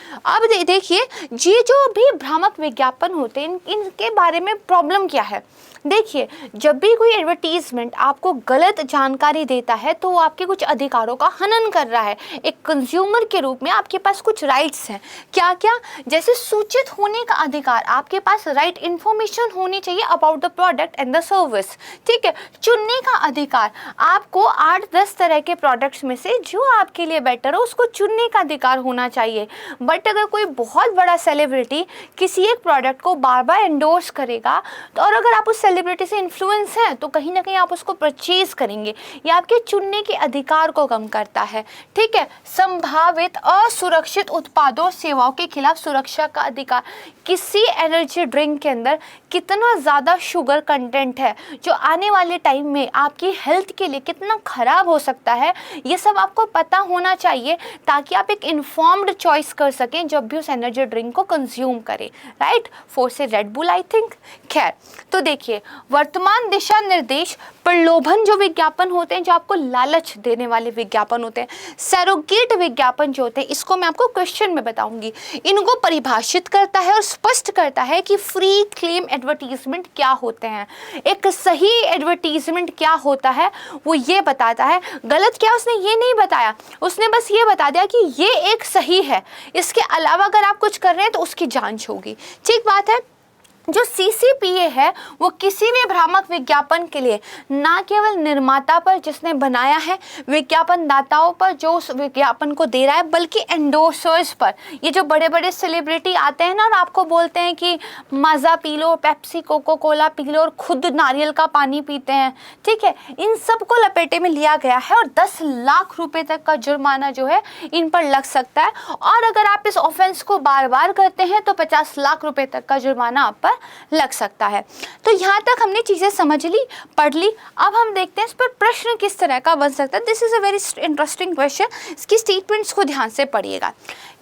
ये जो भी भ्रामक विज्ञापन होते हैं इनके बारे में प्रॉब्लम क्या है। देखिए जब भी कोई एडवर्टीजमेंट आपको गलत जानकारी देता है तो वो आपके कुछ अधिकारों का हनन कर रहा है। एक कंज्यूमर के रूप में आपके पास कुछ राइट्स हैं, क्या क्या, जैसे सूचित होने का अधिकार, आपके पास राइट इन्फॉर्मेशन होनी चाहिए about the product and the service, ठीक है। चुनने का अधिकार, आपको 8-10 तरह के प्रोडक्ट्स में से जो आपके लिए बेटर हो उसको चुनने का अधिकार होना चाहिए। बट अगर कोई बहुत बड़ा सेलिब्रिटी किसी एक प्रोडक्ट को बार बार एंडोर्स करेगा तो और अगर आप उस सेलिब्रिटी से इन्फ्लुएंस है तो कहीं ना कहीं आप उसको परचेज करेंगे, ये आपके चुनने के अधिकार को कम करता है, ठीक है। संभावित असुरक्षित उत्पादों सेवाओं के खिलाफ सुरक्षा का अधिकार, किसी एनर्जी ड्रिंक के अंदर कितना ज़्यादा शुगर कंटेंट है जो आने वाले टाइम में आपकी हेल्थ के लिए कितना ख़राब हो सकता है, ये सब आपको पता होना चाहिए ताकि आप एक इन्फॉर्म्ड चॉइस कर सकें जब भी उस एनर्जी ड्रिंक को कंज्यूम करें, राइट। 4 से रेड बुल आई थिंक। खैर तो देखिए वर्तमान दिशा निर्देश प्रलोभन जो विज्ञापन होते हैं, जो आपको लालच देने वाले विज्ञापन होते हैं, सैरोगेट विज्ञापन जो होते हैं, इसको मैं आपको क्वेश्चन में बताऊंगी, इनको परिभाषित करता है और स्पष्ट करता है कि फ्री क्लेम एडवर्टीजमेंट क्या होते हैं, एक सही एडवर्टीजमेंट क्या होता है वो ये बताता है। गलत क्या उसने ये नहीं बताया, उसने बस ये बता दिया कि ये एक सही है, इसके अलावा अगर आप कुछ कर रहे हैं तो उसकी जांच होगी, ठीक बात है। जो CCPA है वो किसी भी भ्रामक विज्ञापन के लिए ना केवल निर्माता पर जिसने बनाया है, विज्ञापन दाताओं पर जो उस विज्ञापन को दे रहा है, बल्कि एंडोर्सर्स पर, ये जो बड़े बड़े सेलिब्रिटी आते हैं ना और आपको बोलते हैं कि माजा P low, Pepsi, cocoa Cola P low और खुद नारियल का पानी पीते हैं, ठीक है, इन सब को लपेटे में लिया गया है और 10 लाख रुपए तक का जुर्माना जो है इन पर लग सकता है। और अगर आप इस ऑफेंस को बार बार करते हैं तो 50 लाख रुपए तक का जुर्माना आप पर लग सकता है। तो यहाँ तक हमने चीज़ें समझ ली, पढ़ ली। अब हम देखते हैं इस पर प्रश्न किस तरह का बन सकता है। This is a very interesting question. इसकी स्टेटमेंट्स को ध्यान से पढ़िएगा।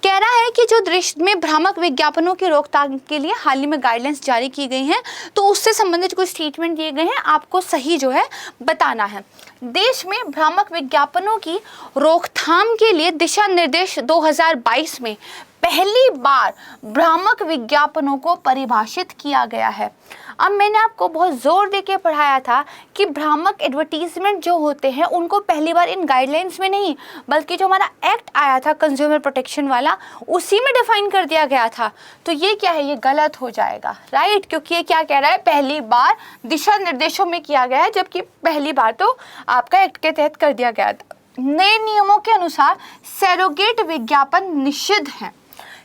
कह रहा है कि जो देश में भ्रामक विज्ञापनों की रोकथाम के लिए हाल ही में गाइडलाइंस जारी की गई हैं, तो उससे संबंधित कुछ स्टेटमेंट दिए गए हैं, आपको सही जो है बताना है। देश में भ्रामक विज्ञापनों की रोकथाम के लिए दिशा निर्देश 2022 में पहली बार भ्रामक विज्ञापनों को परिभाषित किया गया है। अब मैंने आपको बहुत जोर देके पढ़ाया था कि भ्रामक एडवर्टीजमेंट जो होते हैं उनको पहली बार इन गाइडलाइंस में नहीं, बल्कि जो हमारा एक्ट आया था कंज्यूमर प्रोटेक्शन वाला, उसी में डिफाइन कर दिया गया था। तो ये क्या है, ये गलत हो जाएगा, राइट, क्योंकि ये क्या कह रहा है, पहली बार दिशा निर्देशों में किया गया है, जबकि पहली बार तो आपका एक्ट के तहत कर दिया गया था। नए नियमों के अनुसार सरोगेट विज्ञापन निषिद्ध हैं।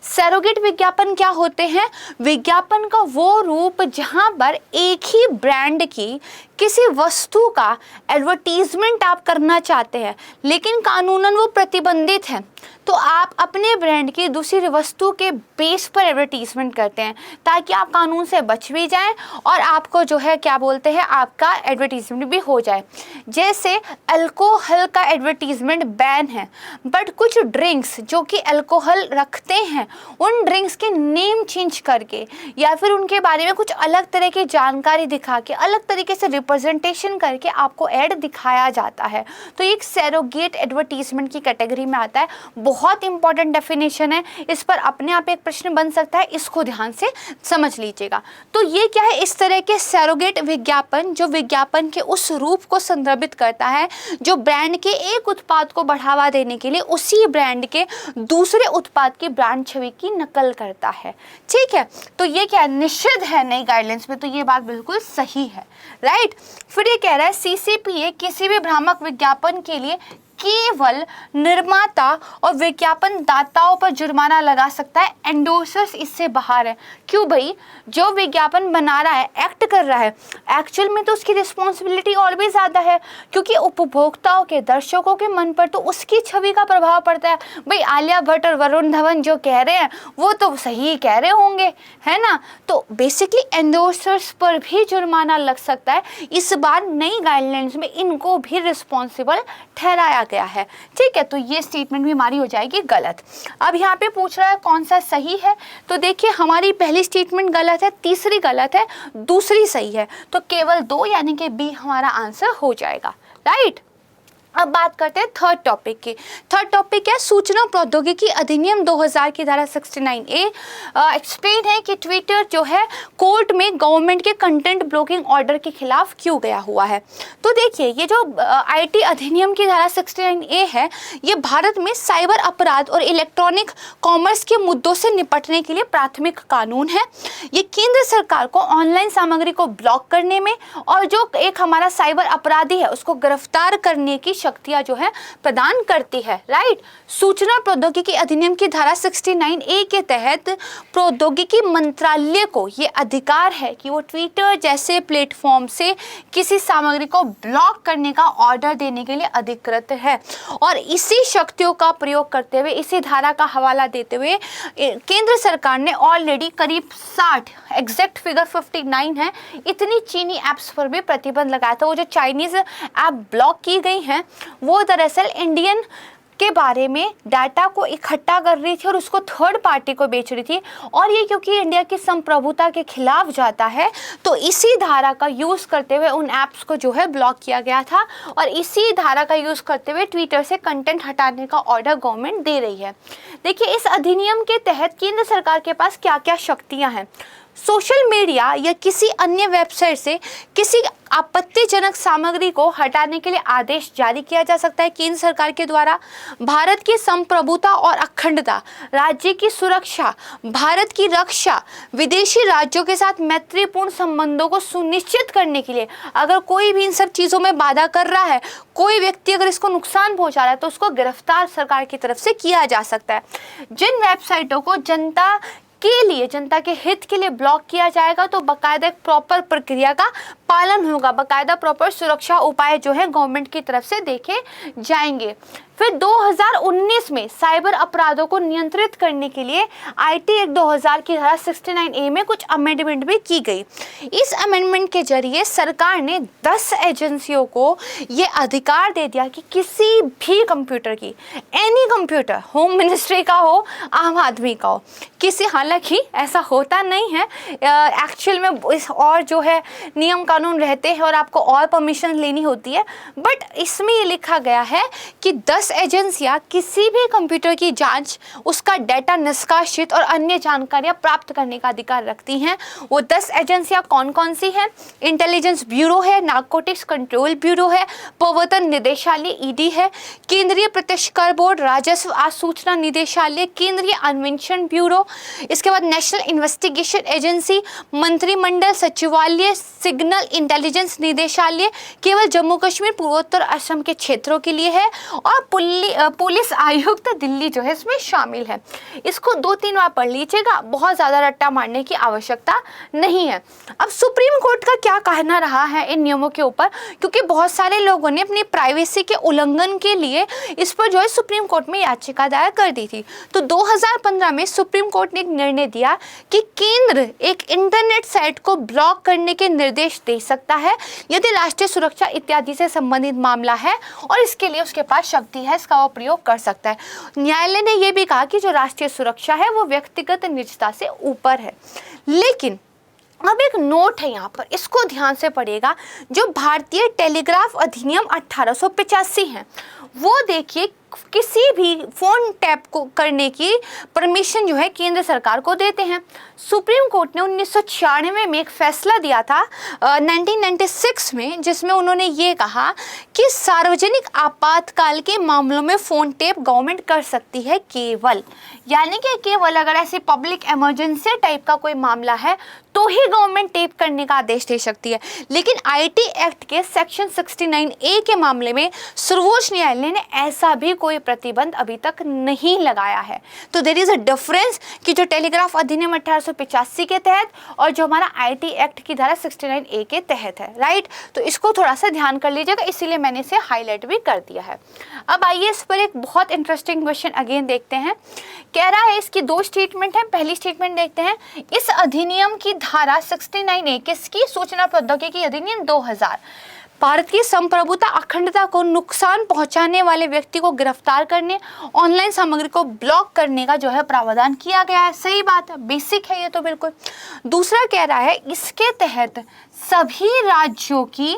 सरोगेट विज्ञापन क्या होते हैं? विज्ञापन का वो रूप जहां पर एक ही ब्रांड की किसी वस्तु का एडवर्टीजमेंट आप करना चाहते हैं, लेकिन कानूनन वो प्रतिबंधित है, तो आप अपने ब्रांड की दूसरी वस्तु के बेस पर एडवर्टीजमेंट करते हैं ताकि आप कानून से बच भी जाएं और आपको जो है क्या बोलते हैं, आपका एडवर्टीजमेंट भी हो जाए। जैसे अल्कोहल का एडवर्टीजमेंट बैन है, बट कुछ ड्रिंक्स जो कि अल्कोहल रखते हैं, उन ड्रिंक्स के नेम चेंज करके या फिर उनके बारे में कुछ अलग तरह की जानकारी दिखा के, अलग तरीके से रिप्रेजेंटेशन करके आपको ऐड दिखाया जाता है, तो एक सरोगेट एडवर्टीजमेंट की कैटेगरी में आता है। बहुत इंपॉर्टेंट डेफिनेशन है, इस पर अपने आप एक प्रश्न बन सकता है, इसको ध्यान से समझ लीजिएगा। तो ये क्या है, इस तरह के सरोगेट विज्ञापन जो विज्ञापन के उस रूप को संदर्भित करता है जो ब्रांड के एक उत्पाद को बढ़ावा देने के लिए उसी ब्रांड के दूसरे उत्पाद की ब्रांड छवि की नकल करता है, ठीक है। तो ये क्या निषिद्ध है नई गाइडलाइंस में, तो ये बात बिल्कुल सही है, राइट। फिर ये कह रहा है CCPA किसी भी भ्रामक विज्ञापन के लिए केवल निर्माता और विज्ञापन दाताओं पर जुर्माना लगा सकता है, एंडोर्सर्स इससे बाहर है। क्यों भाई, जो विज्ञापन बना रहा है, एक्ट कर रहा है, एक्चुअल में तो उसकी रिस्पॉन्सिबिलिटी और भी ज़्यादा है, क्योंकि उपभोक्ताओं के, दर्शकों के मन पर तो उसकी छवि का प्रभाव पड़ता है। भाई आलिया भट्ट और वरुण धवन जो कह रहे हैं वो तो सही कह रहे होंगे, है ना। तो बेसिकली एंडोर्सर्स पर भी जुर्माना लग सकता है। इस बार नई गाइडलाइंस में इनको भी रिस्पॉन्सिबल ठहराया गया है, ठीक है। तो ये स्टेटमेंट भी हमारी हो जाएगी गलत। अब यहाँ पे पूछ रहा है कौन सा सही है, तो देखिए हमारी पहली स्टेटमेंट गलत है, तीसरी गलत है, दूसरी सही है, तो केवल 2 यानी कि बी हमारा आंसर हो जाएगा, राइट। अब बात करते हैं थर्ड टॉपिक की। थर्ड टॉपिक है सूचना प्रौद्योगिकी अधिनियम 2000 की धारा 69A। एक्सप्लेन है कि ट्विटर जो है कोर्ट में गवर्नमेंट के कंटेंट ब्लॉकिंग ऑर्डर के खिलाफ क्यों गया हुआ है। तो देखिए ये जो IT अधिनियम की धारा 69A है, ये भारत में साइबर अपराध और इलेक्ट्रॉनिक कॉमर्स के मुद्दों से निपटने के लिए प्राथमिक कानून है। ये केंद्र सरकार को ऑनलाइन सामग्री को ब्लॉक करने में और जो एक हमारा साइबर अपराधी है उसको गिरफ्तार करने की शक्तियां जो है प्रदान करती है, राइट। सूचना प्रौद्योगिकी अधिनियम की धारा 69A के तहत प्रौद्योगिकी मंत्रालय को ये अधिकार है कि वो ट्विटर जैसे प्लेटफॉर्म से किसी सामग्री को ब्लॉक करने का ऑर्डर देने के लिए अधिकृत है। और इसी शक्तियों का प्रयोग करते हुए, इसी धारा का हवाला देते हुए केंद्र सरकार ने ऑलरेडी करीब 60, एग्जैक्ट फिगर 59 है, इतनी चीनी ऐप्स पर भी प्रतिबंध लगाया था। वो जो चाइनीज ऐप ब्लॉक की गई हैं वो दरअसल इंडियन के बारे में डाटा को इकट्ठा कर रही थी और उसको थर्ड पार्टी को बेच रही थी, और ये क्योंकि इंडिया की संप्रभुता के खिलाफ जाता है तो इसी धारा का यूज़ करते हुए उन ऐप्स को जो है ब्लॉक किया गया था, और इसी धारा का यूज़ करते हुए ट्विटर से कंटेंट हटाने का ऑर्डर गवर्नमेंट दे रही है। देखिए इस अधिनियम के तहत केंद्र सरकार के पास क्या क्या शक्तियाँ हैं। सोशल मीडिया या किसी अन्य वेबसाइट से किसी आपत्तिजनक सामग्री को हटाने के लिए आदेश जारी किया जा सकता है केंद्र सरकार के द्वारा। भारत की संप्रभुता और अखंडता, राज्य की सुरक्षा, भारत की रक्षा, विदेशी राज्यों के साथ मैत्रीपूर्ण संबंधों को सुनिश्चित करने के लिए अगर कोई भी इन सब चीज़ों में बाधा कर रहा है, कोई व्यक्ति अगर इसको नुकसान पहुंचा रहा है, तो उसको गिरफ्तार सरकार की तरफ से किया जा सकता है। जिन वेबसाइटों को जनता के लिए, जनता के हित के लिए ब्लॉक किया जाएगा, तो बाकायदा एक प्रॉपर प्रक्रिया का पालन होगा, बाकायदा प्रॉपर सुरक्षा उपाय जो है गवर्नमेंट की तरफ से देखे जाएंगे। फिर 2019 में साइबर अपराधों को नियंत्रित करने के लिए IT एक्ट 2000 की धारा 69A में कुछ अमेंडमेंट भी की गई। इस अमेंडमेंट के जरिए सरकार ने 10 एजेंसियों को ये अधिकार दे दिया कि किसी भी कंप्यूटर की, एनी कंप्यूटर, होम मिनिस्ट्री का हो, आम आदमी का हो, किसी, हालांकि ऐसा होता नहीं है एक्चुअल में, इस और जो है नियम कानून रहते हैं और आपको और परमिशन लेनी होती है, बट इसमें ये लिखा गया है कि 10 एजेंसियां किसी भी कंप्यूटर की जांच, उसका डाटा निष्कासित और अन्य जानकारियां प्राप्त करने का अधिकार रखती हैं। वो 10 एजेंसियां कौन कौन सी हैं? इंटेलिजेंस ब्यूरो है, नारकोटिक्स कंट्रोल ब्यूरो है, प्रवर्तन निदेशालय ED है, केंद्रीय प्रत्यक्ष कर बोर्ड, राजस्व आसूचना निदेशालय, केंद्रीय अन्वेषण ब्यूरो, इसके बाद नेशनल इन्वेस्टिगेशन एजेंसी, मंत्रिमंडल सचिवालय, सिग्नल इंटेलिजेंस निदेशालय केवल जम्मू कश्मीर, पूर्वोत्तर असम के क्षेत्रों के लिए है, और पुलिस आयुक्त दिल्ली जो है इसमें शामिल है। इसको 2-3 बार पढ़ लीजिएगा, बहुत ज़्यादा रट्टा मारने की आवश्यकता नहीं है। अब सुप्रीम कोर्ट का क्या कहना रहा है इन नियमों के ऊपर, क्योंकि बहुत सारे लोगों ने अपनी प्राइवेसी के उल्लंघन के लिए इस पर जो है सुप्रीम कोर्ट में याचिका दायर कर दी थी। तो 2015 में सुप्रीम कोर्ट ने एक निर्णय दिया कि केंद्र एक इंटरनेट साइट को ब्लॉक करने के निर्देश दे सकता है यदि राष्ट्रीय सुरक्षा इत्यादि से संबंधित मामला है और इसके लिए उसके पास शक्ति है, इसका वो प्रयोग कर सकता है। न्यायालय ने यह भी कहा कि जो राष्ट्रीय सुरक्षा है वो व्यक्तिगत निजता से ऊपर है। लेकिन अब एक नोट है यहाँ पर, इसको ध्यान से पढ़िएगा। जो भारतीय टेलीग्राफ अधिनियम 1885 है, वो देखिए किसी भी फोन टैप को करने की परमिशन जो है केंद्र सरकार को देते हैं। सुप्रीम कोर्ट ने 1996 में एक फैसला दिया था 1996 में, जिसमें उन्होंने ये कहा कि सार्वजनिक आपातकाल के मामलों में फ़ोन टैप गवर्नमेंट कर सकती है केवल, यानी कि केवल अगर ऐसी पब्लिक इमरजेंसी टाइप का कोई मामला है तो ही गवर्नमेंट टैप करने का आदेश दे सकती है। लेकिन IT एक्ट के सेक्शन 69A के मामले में सर्वोच्च न्यायालय ने ऐसा भी कोई प्रतिबंध अभी तक नहीं लगाया है। तो देयर इज अ डिफरेंस कि जो टेलीग्राफ अधिनियम 1885 के तहत और जो हमारा IT एक्ट की धारा 69A के तहत है, राइट। तो इसको थोड़ा सा ध्यान कर लीजिएगा, इसीलिए मैंने इसे हाईलाइट भी कर दिया है। अब आइए इस पर एक बहुत इंटरेस्टिंग क्वेश्चन अगेन देखते हैं। कह रहा है, इसकी 2 स्टेटमेंट है। पहली स्टेटमेंट देखते हैं, इस अधिनियम की धारा 69A किसकी? सूचना प्रौद्योगिकी अधिनियम 2000 भारत की संप्रभुता अखंडता को नुकसान पहुंचाने वाले व्यक्ति को गिरफ्तार करने, ऑनलाइन सामग्री को ब्लॉक करने का जो है प्रावधान किया गया है। सही बात है, बेसिक है ये तो बिल्कुल। दूसरा कह रहा है, इसके तहत सभी राज्यों की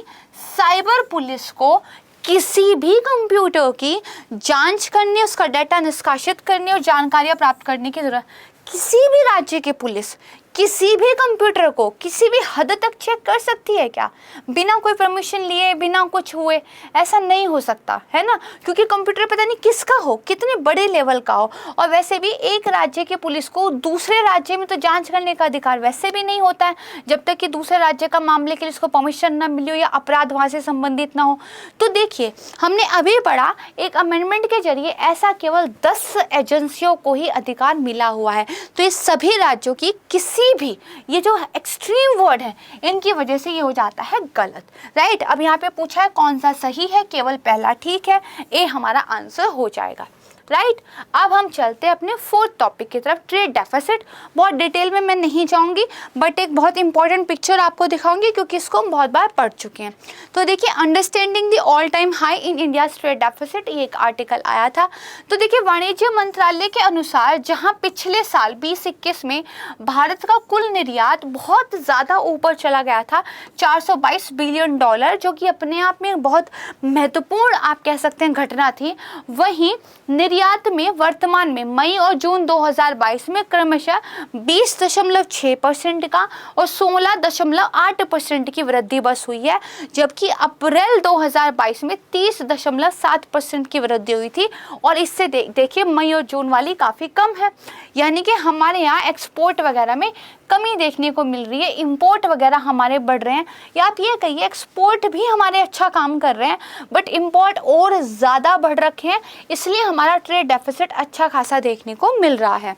साइबर पुलिस को किसी भी कंप्यूटर की जांच करने, उसका डाटा निष्कासित करने और जानकारियां प्राप्त करने की जरूरत। किसी भी राज्य की पुलिस किसी भी कंप्यूटर को किसी भी हद तक चेक कर सकती है क्या? बिना कोई परमिशन लिए, बिना कुछ हुए? ऐसा नहीं हो सकता है ना, क्योंकि कंप्यूटर पता नहीं किसका हो, कितने बड़े लेवल का हो। और वैसे भी एक राज्य की पुलिस को दूसरे राज्य में तो जांच करने का अधिकार वैसे भी नहीं होता है जब तक कि दूसरे राज्य का मामले के लिए उसको परमिशन ना मिली हो या अपराध वहाँ से संबंधित ना हो। तो देखिए, हमने अभी पढ़ा एक अमेंडमेंट के जरिए ऐसा केवल 10 एजेंसियों को ही अधिकार मिला हुआ है। तो ये सभी राज्यों की किसी भी, ये जो एक्सट्रीम वर्ड है इनकी वजह से ये हो जाता है गलत, राइट। अब यहाँ पे पूछा है कौन सा सही है, केवल पहला ठीक है, ए हमारा आंसर हो जाएगा, राइट। अब हम चलते हैं अपने 4th टॉपिक की तरफ, ट्रेड डेफिसिट। बहुत डिटेल में मैं नहीं जाऊंगी, बट एक बहुत इंपॉर्टेंट पिक्चर आपको दिखाऊंगी क्योंकि इसको हम बहुत बार पढ़ चुके हैं। तो देखिए, understanding the all time high in India trade deficit, ये एक आर्टिकल आया था। तो देखिए, वाणिज्य मंत्रालय के अनुसार जहां पिछले साल 2021 में भारत का कुल निर्यात बहुत ज़्यादा ऊपर चला गया था, $422 बिलियन, जो कि अपने आप में बहुत महत्वपूर्ण आप कह सकते हैं घटना थी, वहीं निर्यात निर्यात में वर्तमान में मई और जून 2022 में क्रमशः 20.6% का और 16.8% की वृद्धि बस हुई है, जबकि अप्रैल 2022 में 30.7% की वृद्धि हुई थी। और इससे देखिए मई और जून वाली काफ़ी कम है, यानी कि हमारे यहाँ एक्सपोर्ट वगैरह में कमी देखने को मिल रही है, इंपोर्ट वगैरह हमारे बढ़ रहे हैं, या आप ये कहिए एक्सपोर्ट भी हमारे अच्छा काम कर रहे हैं, बट इंपोर्ट और ज़्यादा बढ़ रखे हैं, इसलिए हमारा ट्रेड डेफिसिट अच्छा खासा देखने को मिल रहा है।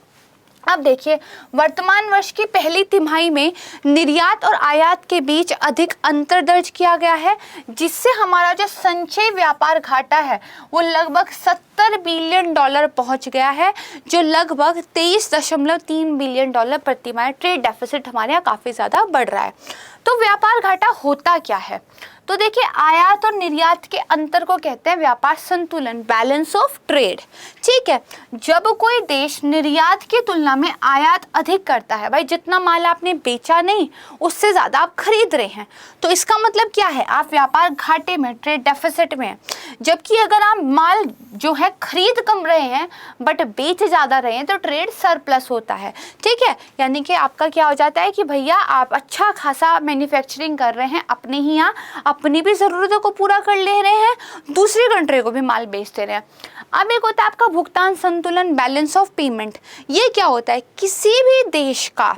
अब देखिए वर्तमान वर्ष की पहली तिमाही में निर्यात और आयात के बीच अधिक अंतर दर्ज किया गया है, जिससे हमारा जो संचयी व्यापार घाटा है वो लगभग 70 बिलियन डॉलर पहुंच गया है, जो लगभग 23.3 बिलियन डॉलर प्रति माह ट्रेड डेफिसिट हमारे यहाँ काफ़ी ज़्यादा बढ़ रहा है। तो व्यापार घाटा होता क्या है? तो देखिए आयात और निर्यात के अंतर को कहते हैं व्यापार संतुलन, बैलेंस ऑफ ट्रेड। ठीक है, जब कोई देश निर्यात की तुलना में आयात अधिक करता है, भाई जितना माल आपने बेचा नहीं उससे ज़्यादा आप खरीद रहे हैं, तो इसका मतलब क्या है? आप व्यापार घाटे में, ट्रेड डेफिसिट में। जबकि अगर आप माल जो है खरीद कम रहे हैं बट बेच ज़्यादा रहे हैं तो ट्रेड सरप्लस होता है। ठीक है, यानी कि आपका क्या हो जाता है कि भैया आप अच्छा खासा मैन्युफैक्चरिंग कर रहे हैं, अपने ही यहाँ अपनी भी ज़रूरतों को पूरा कर ले रहे हैं, दूसरी कंट्री को भी माल बेचते रहे हैं। अब एक होता है आपका भुगतान संतुलन, बैलेंस ऑफ पेमेंट। ये क्या होता है? किसी भी देश का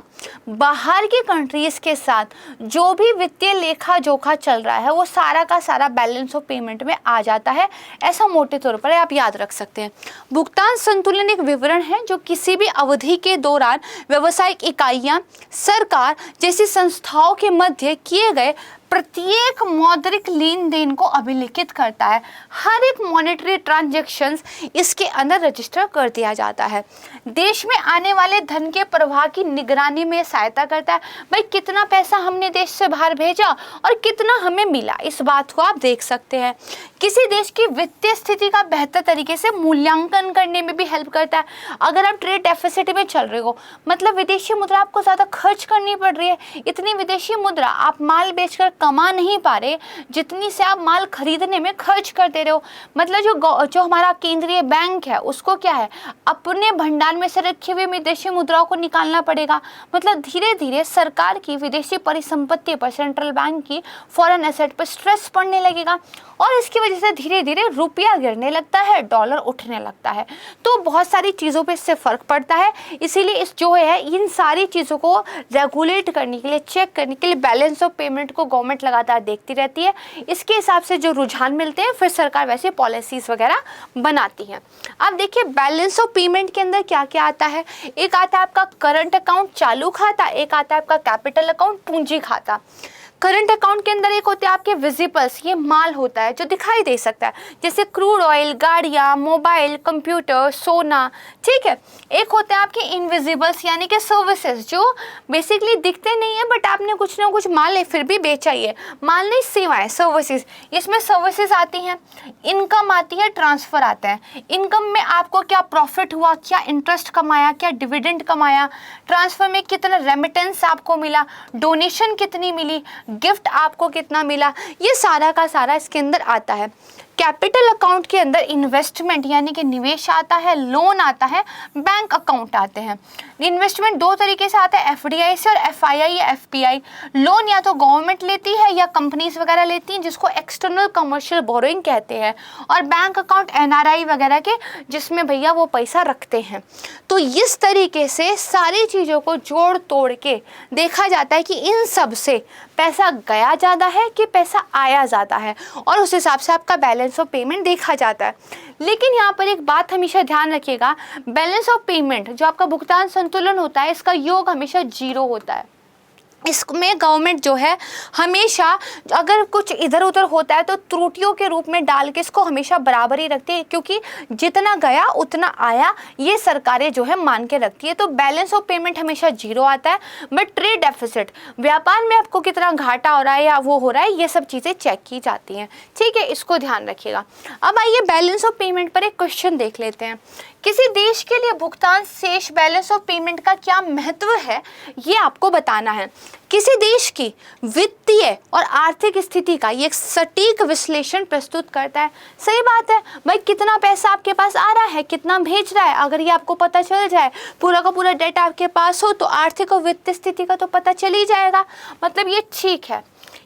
बाहर की कंट्रीज के साथ जो भी वित्तीय लेखा जोखा चल रहा है वो सारा का सारा बैलेंस ऑफ पेमेंट में आ जाता है, ऐसा मोटे तौर पर आप याद रख सकते हैं। भुगतान संतुलन एक विवरण है जो किसी भी अवधि के दौरान व्यावसायिक इकाइयां, सरकार जैसी संस्थाओं के मध्य किए गए प्रत्येक मौद्रिक लेन देन को अभिलिखित करता है। हर एक मॉनेटरी ट्रांजैक्शंस इसके अंदर रजिस्टर कर दिया जाता है। देश में आने वाले धन के प्रवाह की निगरानी में सहायता करता है, भाई कितना पैसा हमने देश से बाहर भेजा और कितना हमें मिला, इस बात को आप देख सकते हैं। किसी देश की वित्तीय स्थिति का बेहतर तरीके से मूल्यांकन करने में भी हेल्प करता है। अगर आप ट्रेड डेफिसिट में चल रहे हो, मतलब विदेशी मुद्रा आपको ज़्यादा खर्च करनी पड़ रही है, इतनी विदेशी मुद्रा आप माल बेचकर कमा नहीं पा रहे जितनी से आप माल खरीदने में खर्च कर दे रहे हो, मतलब जो हमारा केंद्रीय बैंक है उसको क्या है, अपने भंडार में से रखी हुई विदेशी मुद्राओं को निकालना पड़ेगा। मतलब धीरे धीरे सरकार की विदेशी परिसंपत्ति पर, सेंट्रल बैंक की फॉरेन एसेट पर स्ट्रेस पड़ने लगेगा और इसकी वजह से धीरे धीरे रुपया गिरने लगता है, डॉलर उठने लगता है। तो बहुत सारी चीज़ों पे इससे फ़र्क पड़ता है। इसीलिए इस जो है इन सारी चीज़ों को रेगुलेट करने के लिए, चेक करने के लिए बैलेंस ऑफ पेमेंट को गवर्नमेंट लगातार देखती रहती है। इसके हिसाब से जो रुझान मिलते हैं फिर सरकार वैसे पॉलिसीज़ वगैरह बनाती है। अब देखिए बैलेंस ऑफ पेमेंट के अंदर क्या क्या आता है। एक आता है आपका करंट अकाउंट, चालू खाता, एक आता है आपका कैपिटल अकाउंट, पूंजी खाता। करंट अकाउंट के अंदर एक होते हैं आपके विजिबल्स, ये माल होता है जो दिखाई दे सकता है, जैसे क्रूड ऑयल, गाड़ियाँ, मोबाइल, कंप्यूटर, सोना। ठीक है, एक होते हैं आपके इनविजिबल्स यानी कि सर्विसेज, जो बेसिकली दिखते नहीं है बट आपने कुछ ना कुछ माल फिर भी बेचा ही है, माल नहीं सेवाएं, सर्विसेज। इसमें सर्विसेज आती हैं, इनकम आती है, ट्रांसफ़र आता है। इनकम में आपको क्या प्रॉफिट हुआ, क्या इंटरेस्ट कमाया, क्या डिविडेंड कमाया, ट्रांसफ़र में कितना रेमिटेंस आपको मिला, डोनेशन कितनी मिली, गिफ्ट आपको कितना मिला, ये सारा का सारा इसके अंदर आता है। कैपिटल अकाउंट के अंदर इन्वेस्टमेंट यानी कि निवेश आता है, लोन आता है, बैंक अकाउंट आते हैं। इन्वेस्टमेंट दो तरीके से आता है, एफडीआई से और एफआईआई या एफपीआई। लोन या तो गवर्नमेंट लेती है या कंपनीज वगैरह लेती हैं, जिसको एक्सटर्नल कमर्शियल बोरोइंग कहते हैं। और बैंक अकाउंट एनआरआई वगैरह के, जिसमें भैया वो पैसा रखते हैं। तो इस तरीके से सारी चीज़ों को जोड़ तोड़ के देखा जाता है कि इन सब से पैसा गया ज़्यादा है कि पैसा आया ज़्यादा है, और उस हिसाब से आपका बैलेंस ऑफ पेमेंट देखा जाता है। लेकिन यहाँ पर एक बात हमेशा ध्यान रखिएगा, बैलेंस ऑफ पेमेंट जो आपका भुगतान संतुलन होता है, इसका योग हमेशा 0 होता है। इसमें गवर्नमेंट जो है हमेशा अगर कुछ इधर उधर होता है तो त्रुटियों के रूप में डाल के इसको हमेशा बराबर ही रखती है, क्योंकि जितना गया उतना आया, ये सरकारें जो है मान के रखती है। तो बैलेंस ऑफ पेमेंट हमेशा 0 आता है, बट ट्रेड डेफिसिट, व्यापार में आपको कितना घाटा हो रहा है या वो हो रहा है, ये सब चीज़ें चेक की जाती हैं। ठीक है, इसको ध्यान रखिएगा। अब आइए बैलेंस ऑफ पेमेंट पर एक क्वेश्चन देख लेते हैं। किसी देश के लिए भुगतान शेष बैलेंस ऑफ पेमेंट का क्या महत्व है, ये आपको बताना है। किसी देश की वित्तीय और आर्थिक स्थिति का ये एक सटीक विश्लेषण प्रस्तुत करता है। सही बात है भाई, कितना पैसा आपके पास आ रहा है, कितना भेज रहा है, अगर ये आपको पता चल जाए, पूरा का पूरा डेटा आपके पास हो, तो आर्थिक और वित्तीय स्थिति का तो पता चल ही जाएगा। मतलब ये ठीक है,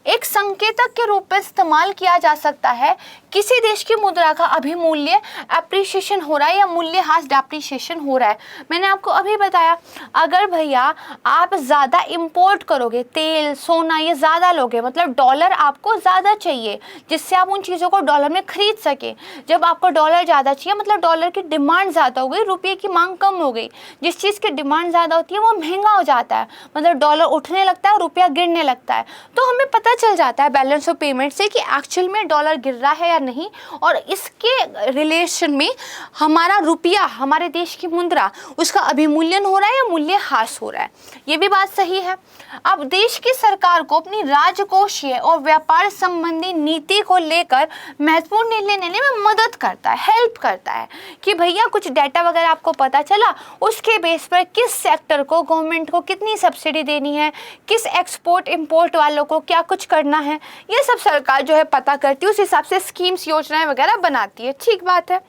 एक संकेतक के रूप में इस्तेमाल किया जा सकता है। किसी देश की मुद्रा का अभिमूल्य एप्रिसिएशन हो रहा है या मूल्यह्रास डेप्रिसिएशन हो रहा है। मैंने आपको अभी बताया, अगर भैया आप ज़्यादा इंपोर्ट करोगे, तेल सोना ये ज़्यादा लोगे, मतलब डॉलर आपको ज़्यादा चाहिए जिससे आप उन चीज़ों को डॉलर में खरीद सके। जब आपको डॉलर ज़्यादा चाहिए मतलब डॉलर की डिमांड ज़्यादा हो गई, रुपये की मांग कम हो गई। जिस चीज़ की डिमांड ज़्यादा होती है वो महंगा हो जाता है, मतलब डॉलर उठने लगता है, रुपया गिरने लगता है। तो हमें पता चल जाता है बैलेंस ऑफ पेमेंट से कि एक्चुअल में डॉलर गिर रहा है या नहीं, और इसके रिलेशन में हमारा रुपया, हमारे देश की मुद्रा, उसका अभिमूल्यन हो रहा है या मूल्यह्रास हो रहा है। ये भी बात सही है। अब देश की सरकार को अपनी राजकोषीय और व्यापार संबंधी नीति को लेकर महत्वपूर्ण निर्णय लेने में मदद करता है, हेल्प करता है कि भैया कुछ डाटा वगैरह आपको पता चला, उसके बेस पर किस सेक्टर को, गवर्नमेंट को कितनी सब्सिडी देनी है, किस एक्सपोर्ट इंपोर्ट वालों को क्या कुछ करना है, ये सब सरकार जो है पता करती है, उस हिसाब से स्कीम्स योजनाएं वगैरह बनाती है। ठीक बात है।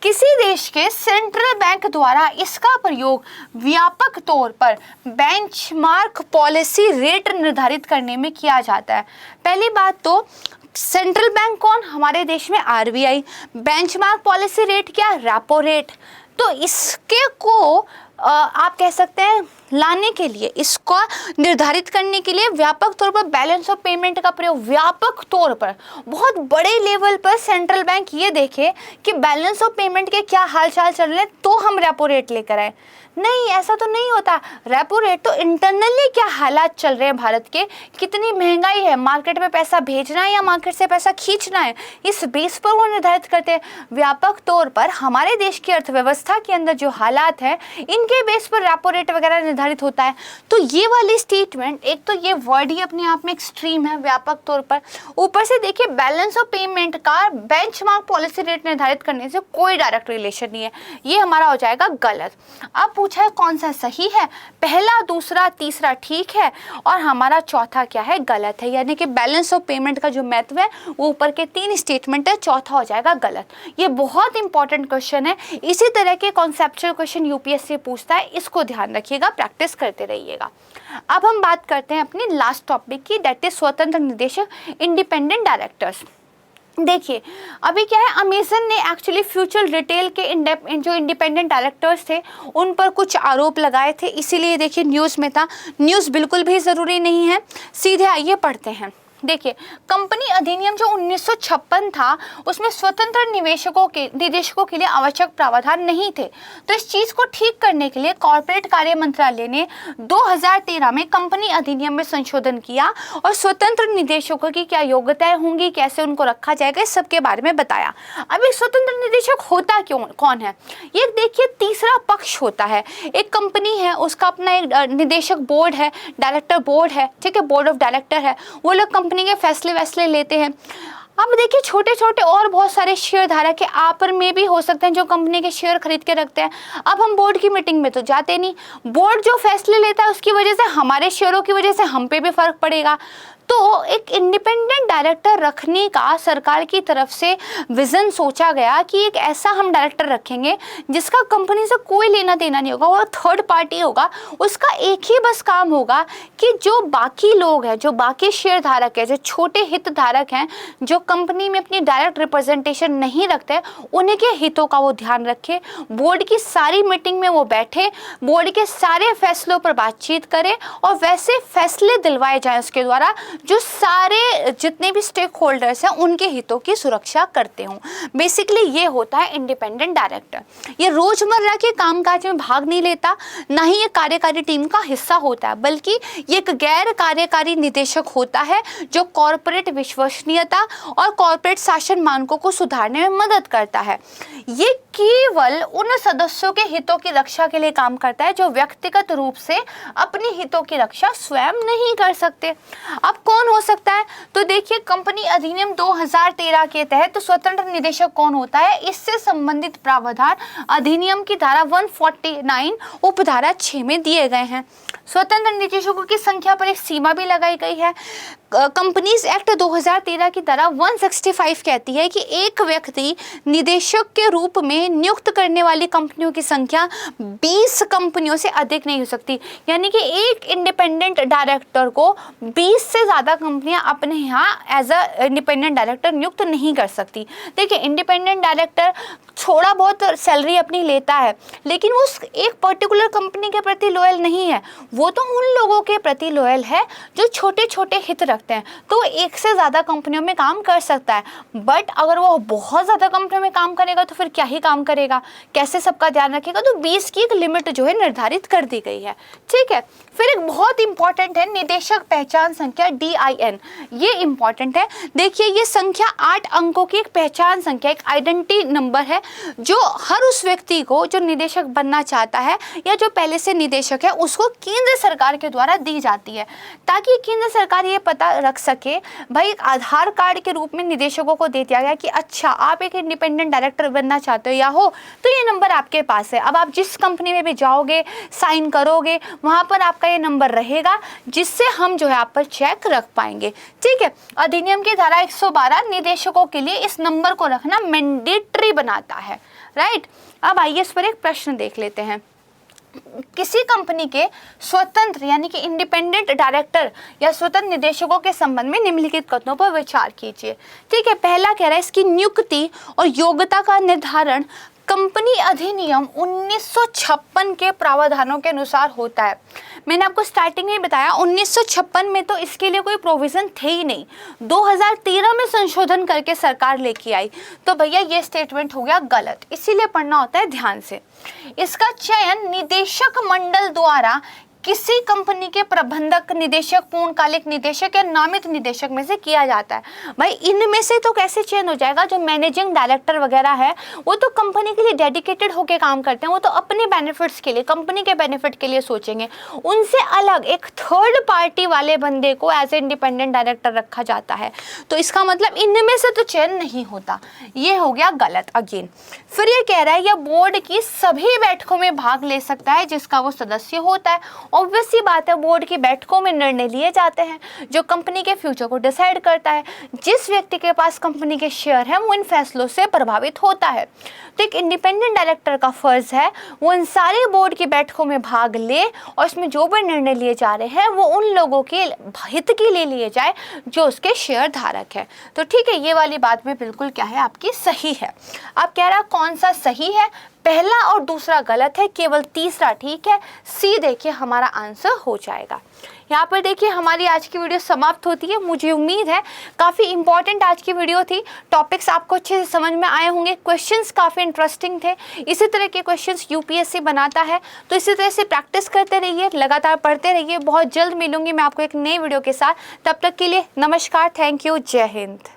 किसी देश के सेंट्रल बैंक द्वारा इसका प्रयोग व्यापक तौर पर बेंचमार्क पॉलिसी रेट निर्धारित करने में किया जाता है। पहली बात तो सेंट्रल बैंक कौन, हमारे देश में आरबीआई। बेंचमार्क पॉलिसी रेट क्या, रेपो रेट। तो इसके को आप कह सकते हैं लाने के लिए, इसको निर्धारित करने के लिए व्यापक तौर पर बैलेंस ऑफ पेमेंट का प्रयोग, व्यापक तौर पर बहुत बड़े लेवल पर सेंट्रल बैंक ये देखे कि बैलेंस ऑफ पेमेंट के क्या हाल चाल चल रहे हैं तो हम रेपो रेट लेकर आए। नहीं, ऐसा तो नहीं होता। रेपो रेट तो इंटरनली क्या हालात चल रहे हैं भारत के, कितनी महंगाई है, मार्केट में पैसा भेजना है या मार्केट से पैसा खींचना है, इस बेस पर वो निर्धारित करते हैं। व्यापक तौर पर हमारे देश की अर्थव्यवस्था के अंदर जो हालात है इनके बेस पर रेपो रेट वगैरह निर्धारित होता है। तो ये वाली स्टेटमेंट, एक तो ये वर्ड ही अपने आप में एक्सट्रीम है व्यापक तौर पर, ऊपर से देखिए बैलेंस ऑफ पेमेंट का बेंचमार्क पॉलिसी रेट निर्धारित करने से कोई डायरेक्ट रिलेशन नहीं है, ये हमारा हो जाएगा गलत। अब पूछा है कौन सा सही है, पहला, दूसरा, तीसरा ठीक है और हमारा चौथा क्या है, गलत है। यानी कि बैलेंस ऑफ पेमेंट का जो महत्व है वो ऊपर के 3 स्टेटमेंट है, चौथा हो जाएगा गलत। ये बहुत इंपॉर्टेंट क्वेश्चन है। इसी तरह के कॉन्सेप्चुअल क्वेश्चन यूपीएससी पूछता है, इसको ध्यान रखिएगा, प्रैक्टिस करते रहिएगा। अब हम बात करते हैं अपनी लास्ट टॉपिक की, दैट इज स्वतंत्र निदेशक, इंडिपेंडेंट डायरेक्टर्स। देखिए अभी क्या है, अमेजन ने एक्चुअली फ्यूचर रिटेल के जो इंडिपेंडेंट डायरेक्टर्स थे उन पर कुछ आरोप लगाए थे, इसीलिए देखिए न्यूज़ में था। न्यूज़ बिल्कुल भी ज़रूरी नहीं है, सीधे आइए पढ़ते हैं। देखिए कंपनी अधिनियम जो 1956 था उसमें स्वतंत्र निदेशकों के लिए आवश्यक प्रावधान नहीं थे। तो इस चीज़ को ठीक करने के लिए कॉर्पोरेट कार्य मंत्रालय ने 2013 में कंपनी अधिनियम में संशोधन किया और स्वतंत्र निदेशकों की क्या योग्यताएं होंगी, कैसे उनको रखा जाएगा, इस सब के बारे में बताया। अब एक स्वतंत्र निदेशक होता कौन है, ये देखिए तीसरा पक्ष होता है। एक कंपनी है, उसका अपना एक निदेशक बोर्ड है, डायरेक्टर बोर्ड है, ठीक है, बोर्ड ऑफ डायरेक्टर है, वो लोग कंपनी के फैसले लेते हैं। अब देखिए छोटे छोटे और बहुत सारे शेयर धारक के आप में भी हो सकते हैं जो कंपनी के शेयर खरीद के रखते हैं। अब हम बोर्ड की मीटिंग में तो जाते नहीं, बोर्ड जो फैसले लेता है उसकी वजह से, हमारे शेयरों की वजह से हम पे भी फर्क पड़ेगा। तो एक इंडिपेंडेंट डायरेक्टर रखने का सरकार की तरफ से विजन सोचा गया कि एक ऐसा हम डायरेक्टर रखेंगे जिसका कंपनी से कोई लेना देना नहीं होगा, वो थर्ड पार्टी होगा। उसका एक ही बस काम होगा कि जो बाकी लोग हैं, जो बाकी शेयर धारक है, जो छोटे हित धारक हैं, जो कंपनी में अपनी डायरेक्ट रिप्रेजेंटेशन नहीं रखते, उन्हीं के हितों का वो ध्यान रखे। बोर्ड की सारी मीटिंग में वो बैठे, बोर्ड के सारे फैसलों पर बातचीत करे और वैसे फैसले दिलवाए जाएं उसके द्वारा जो सारे जितने भी स्टेक होल्डर्स हैं उनके हितों की सुरक्षा करते हों। बेसिकली ये होता है इंडिपेंडेंट डायरेक्टर। ये रोजमर्रा के कामकाज में भाग नहीं लेता, ना ही ये कार्यकारी टीम का हिस्सा होता है, बल्कि ये एक गैर कार्यकारी निदेशक होता है जो कॉर्पोरेट विश्वसनीयता और कॉर्पोरेट शासन मानकों को सुधारने में मदद करता है। ये केवल उन सदस्यों के हितों की रक्षा के लिए काम करता है जो व्यक्तिगत रूप से अपनी हितों की रक्षा स्वयं नहीं कर सकते। अब कौन हो सकता है, तो देखिए कंपनी अधिनियम 2013 के तहत तो स्वतंत्र निदेशक कौन होता है, इससे संबंधित प्रावधान अधिनियम की धारा 149 उपधारा 6 में दिए गए हैं। स्वतंत्र निदेशकों की संख्या पर एक सीमा भी लगाई गई है। कंपनीज एक्ट 2013 की तरह 165 कहती है कि एक व्यक्ति निदेशक के रूप में नियुक्त करने वाली कंपनियों की संख्या 20 कंपनियों से अधिक नहीं हो सकती। यानी कि एक इंडिपेंडेंट डायरेक्टर को 20 से ज़्यादा कंपनियां अपने यहाँ एज अ इंडिपेंडेंट डायरेक्टर नियुक्त नहीं कर सकती। देखिए, इंडिपेंडेंट डायरेक्टर थोड़ा बहुत सैलरी अपनी लेता है, लेकिन वो एक पर्टिकुलर कंपनी के प्रति लॉयल नहीं है, वो तो उन लोगों के प्रति लॉयल है जो छोटे छोटे हित रखते हैं। तो एक से ज़्यादा कंपनियों में काम कर सकता है, बट अगर वो बहुत ज़्यादा कंपनियों में काम करेगा तो फिर क्या ही काम करेगा, कैसे सबका ध्यान रखेगा। तो 20 की एक लिमिट जो है निर्धारित कर दी गई है। ठीक है, फिर एक बहुत इंपॉर्टेंट है निदेशक पहचान संख्या DIN। ये इंपॉर्टेंट है। देखिए, ये संख्या 8 अंकों की एक पहचान संख्या, एक आइडेंटिटी नंबर है जो हर उस व्यक्ति को जो निदेशक बनना चाहता है या जो पहले से निदेशक है उसको केंद्र सरकार के द्वारा दी जाती है, ताकि केंद्र सरकार ये पता रख सके, भाई एक आधार कार्ड के रूप में निदेशकों को दे दिया गया कि अच्छा आप एक इंडिपेंडेंट डायरेक्टर बनना चाहते हो या हो तो ये नंबर आपके पास है। अब आप जिस कंपनी में भी जाओगे, साइन करोगे, वहाँ पर आपका ये नंबर रहेगा जिससे हम जो है आप पर चेक रख पाएंगे। ठीक है, अधिनियम की धारा 112 निदेशकों के लिए इस नंबर को रखना मैंडेटरी बनाता है। राइट, अब आइए इस पर एक प्रश्न देख लेते हैं। किसी कंपनी के स्वतंत्र यानी कि इंडिपेंडेंट डायरेक्टर या स्वतंत्र निदेशकों के संबंध में निम्नलिखित कथनों पर विचार कीजिए। ठीक है, पहला कह रहा है इसकी नियुक्ति और योग्यता का निर्धारण कंपनी अधिनियम 1956 के प्रावधानों के अनुसार होता है। मैंने आपको स्टार्टिंग में बताया 1956 में तो इसके लिए कोई प्रोविज़न थे ही नहीं, 2013 में संशोधन करके सरकार लेके आई। तो भैया ये स्टेटमेंट हो गया गलत, इसीलिए पढ़ना होता है ध्यान से। इसका चयन निदेशक मंडल द्वारा किसी कंपनी के प्रबंधक, निदेशक, पूर्णकालिक निदेशक या नामित निदेशक में से किया जाता है। भाई इनमें से तो कैसे चयन हो जाएगा? जो मैनेजिंग डायरेक्टर वगैरह है वो तो कंपनी के लिए डेडिकेटेड होकर काम करते हैं, वो तो अपने बेनिफिट्स के लिए, कंपनी के बेनिफिट के लिए सोचेंगे। उनसे अलग एक थर्ड पार्टी वाले बंदे को एज ए इंडिपेंडेंट डायरेक्टर रखा जाता है। तो इसका मतलब इनमें से तो चयन नहीं होता, ये हो गया गलत अगेन। फिर ये कह रहा है यह बोर्ड की सभी बैठकों में भाग ले सकता है जिसका वो सदस्य होता है। ऑब्वियस सी बात है, बोर्ड की बैठकों में निर्णय लिए जाते हैं जो कंपनी के फ्यूचर को डिसाइड करता है। जिस व्यक्ति के पास कंपनी के शेयर हैं वो इन फैसलों से प्रभावित होता है। तो एक इंडिपेंडेंट डायरेक्टर का फर्ज है वो इन सारे बोर्ड की बैठकों में भाग ले और इसमें जो भी निर्णय लिए जा रहे हैं वो उन लोगों के हित के लिए लिए जाए जो उसके शेयर धारक है। तो ठीक है, ये वाली बात में बिल्कुल क्या है आपकी सही है। अब कह रहा कौन सा सही है? पहला और दूसरा गलत है, केवल तीसरा ठीक है। सी देखिए हमारा आंसर हो जाएगा। यहाँ पर देखिए हमारी आज की वीडियो समाप्त होती है। मुझे उम्मीद है काफ़ी इंपॉर्टेंट आज की वीडियो थी, टॉपिक्स आपको अच्छे से समझ में आए होंगे, क्वेश्चंस काफ़ी इंटरेस्टिंग थे। इसी तरह के क्वेश्चंस यूपीएससी बनाता है, तो इसी तरह से प्रैक्टिस करते रहिए, लगातार पढ़ते रहिए। बहुत जल्द मिलूंगी मैं आपको एक नई वीडियो के साथ, तब तक के लिए नमस्कार, थैंक यू, जय हिंद।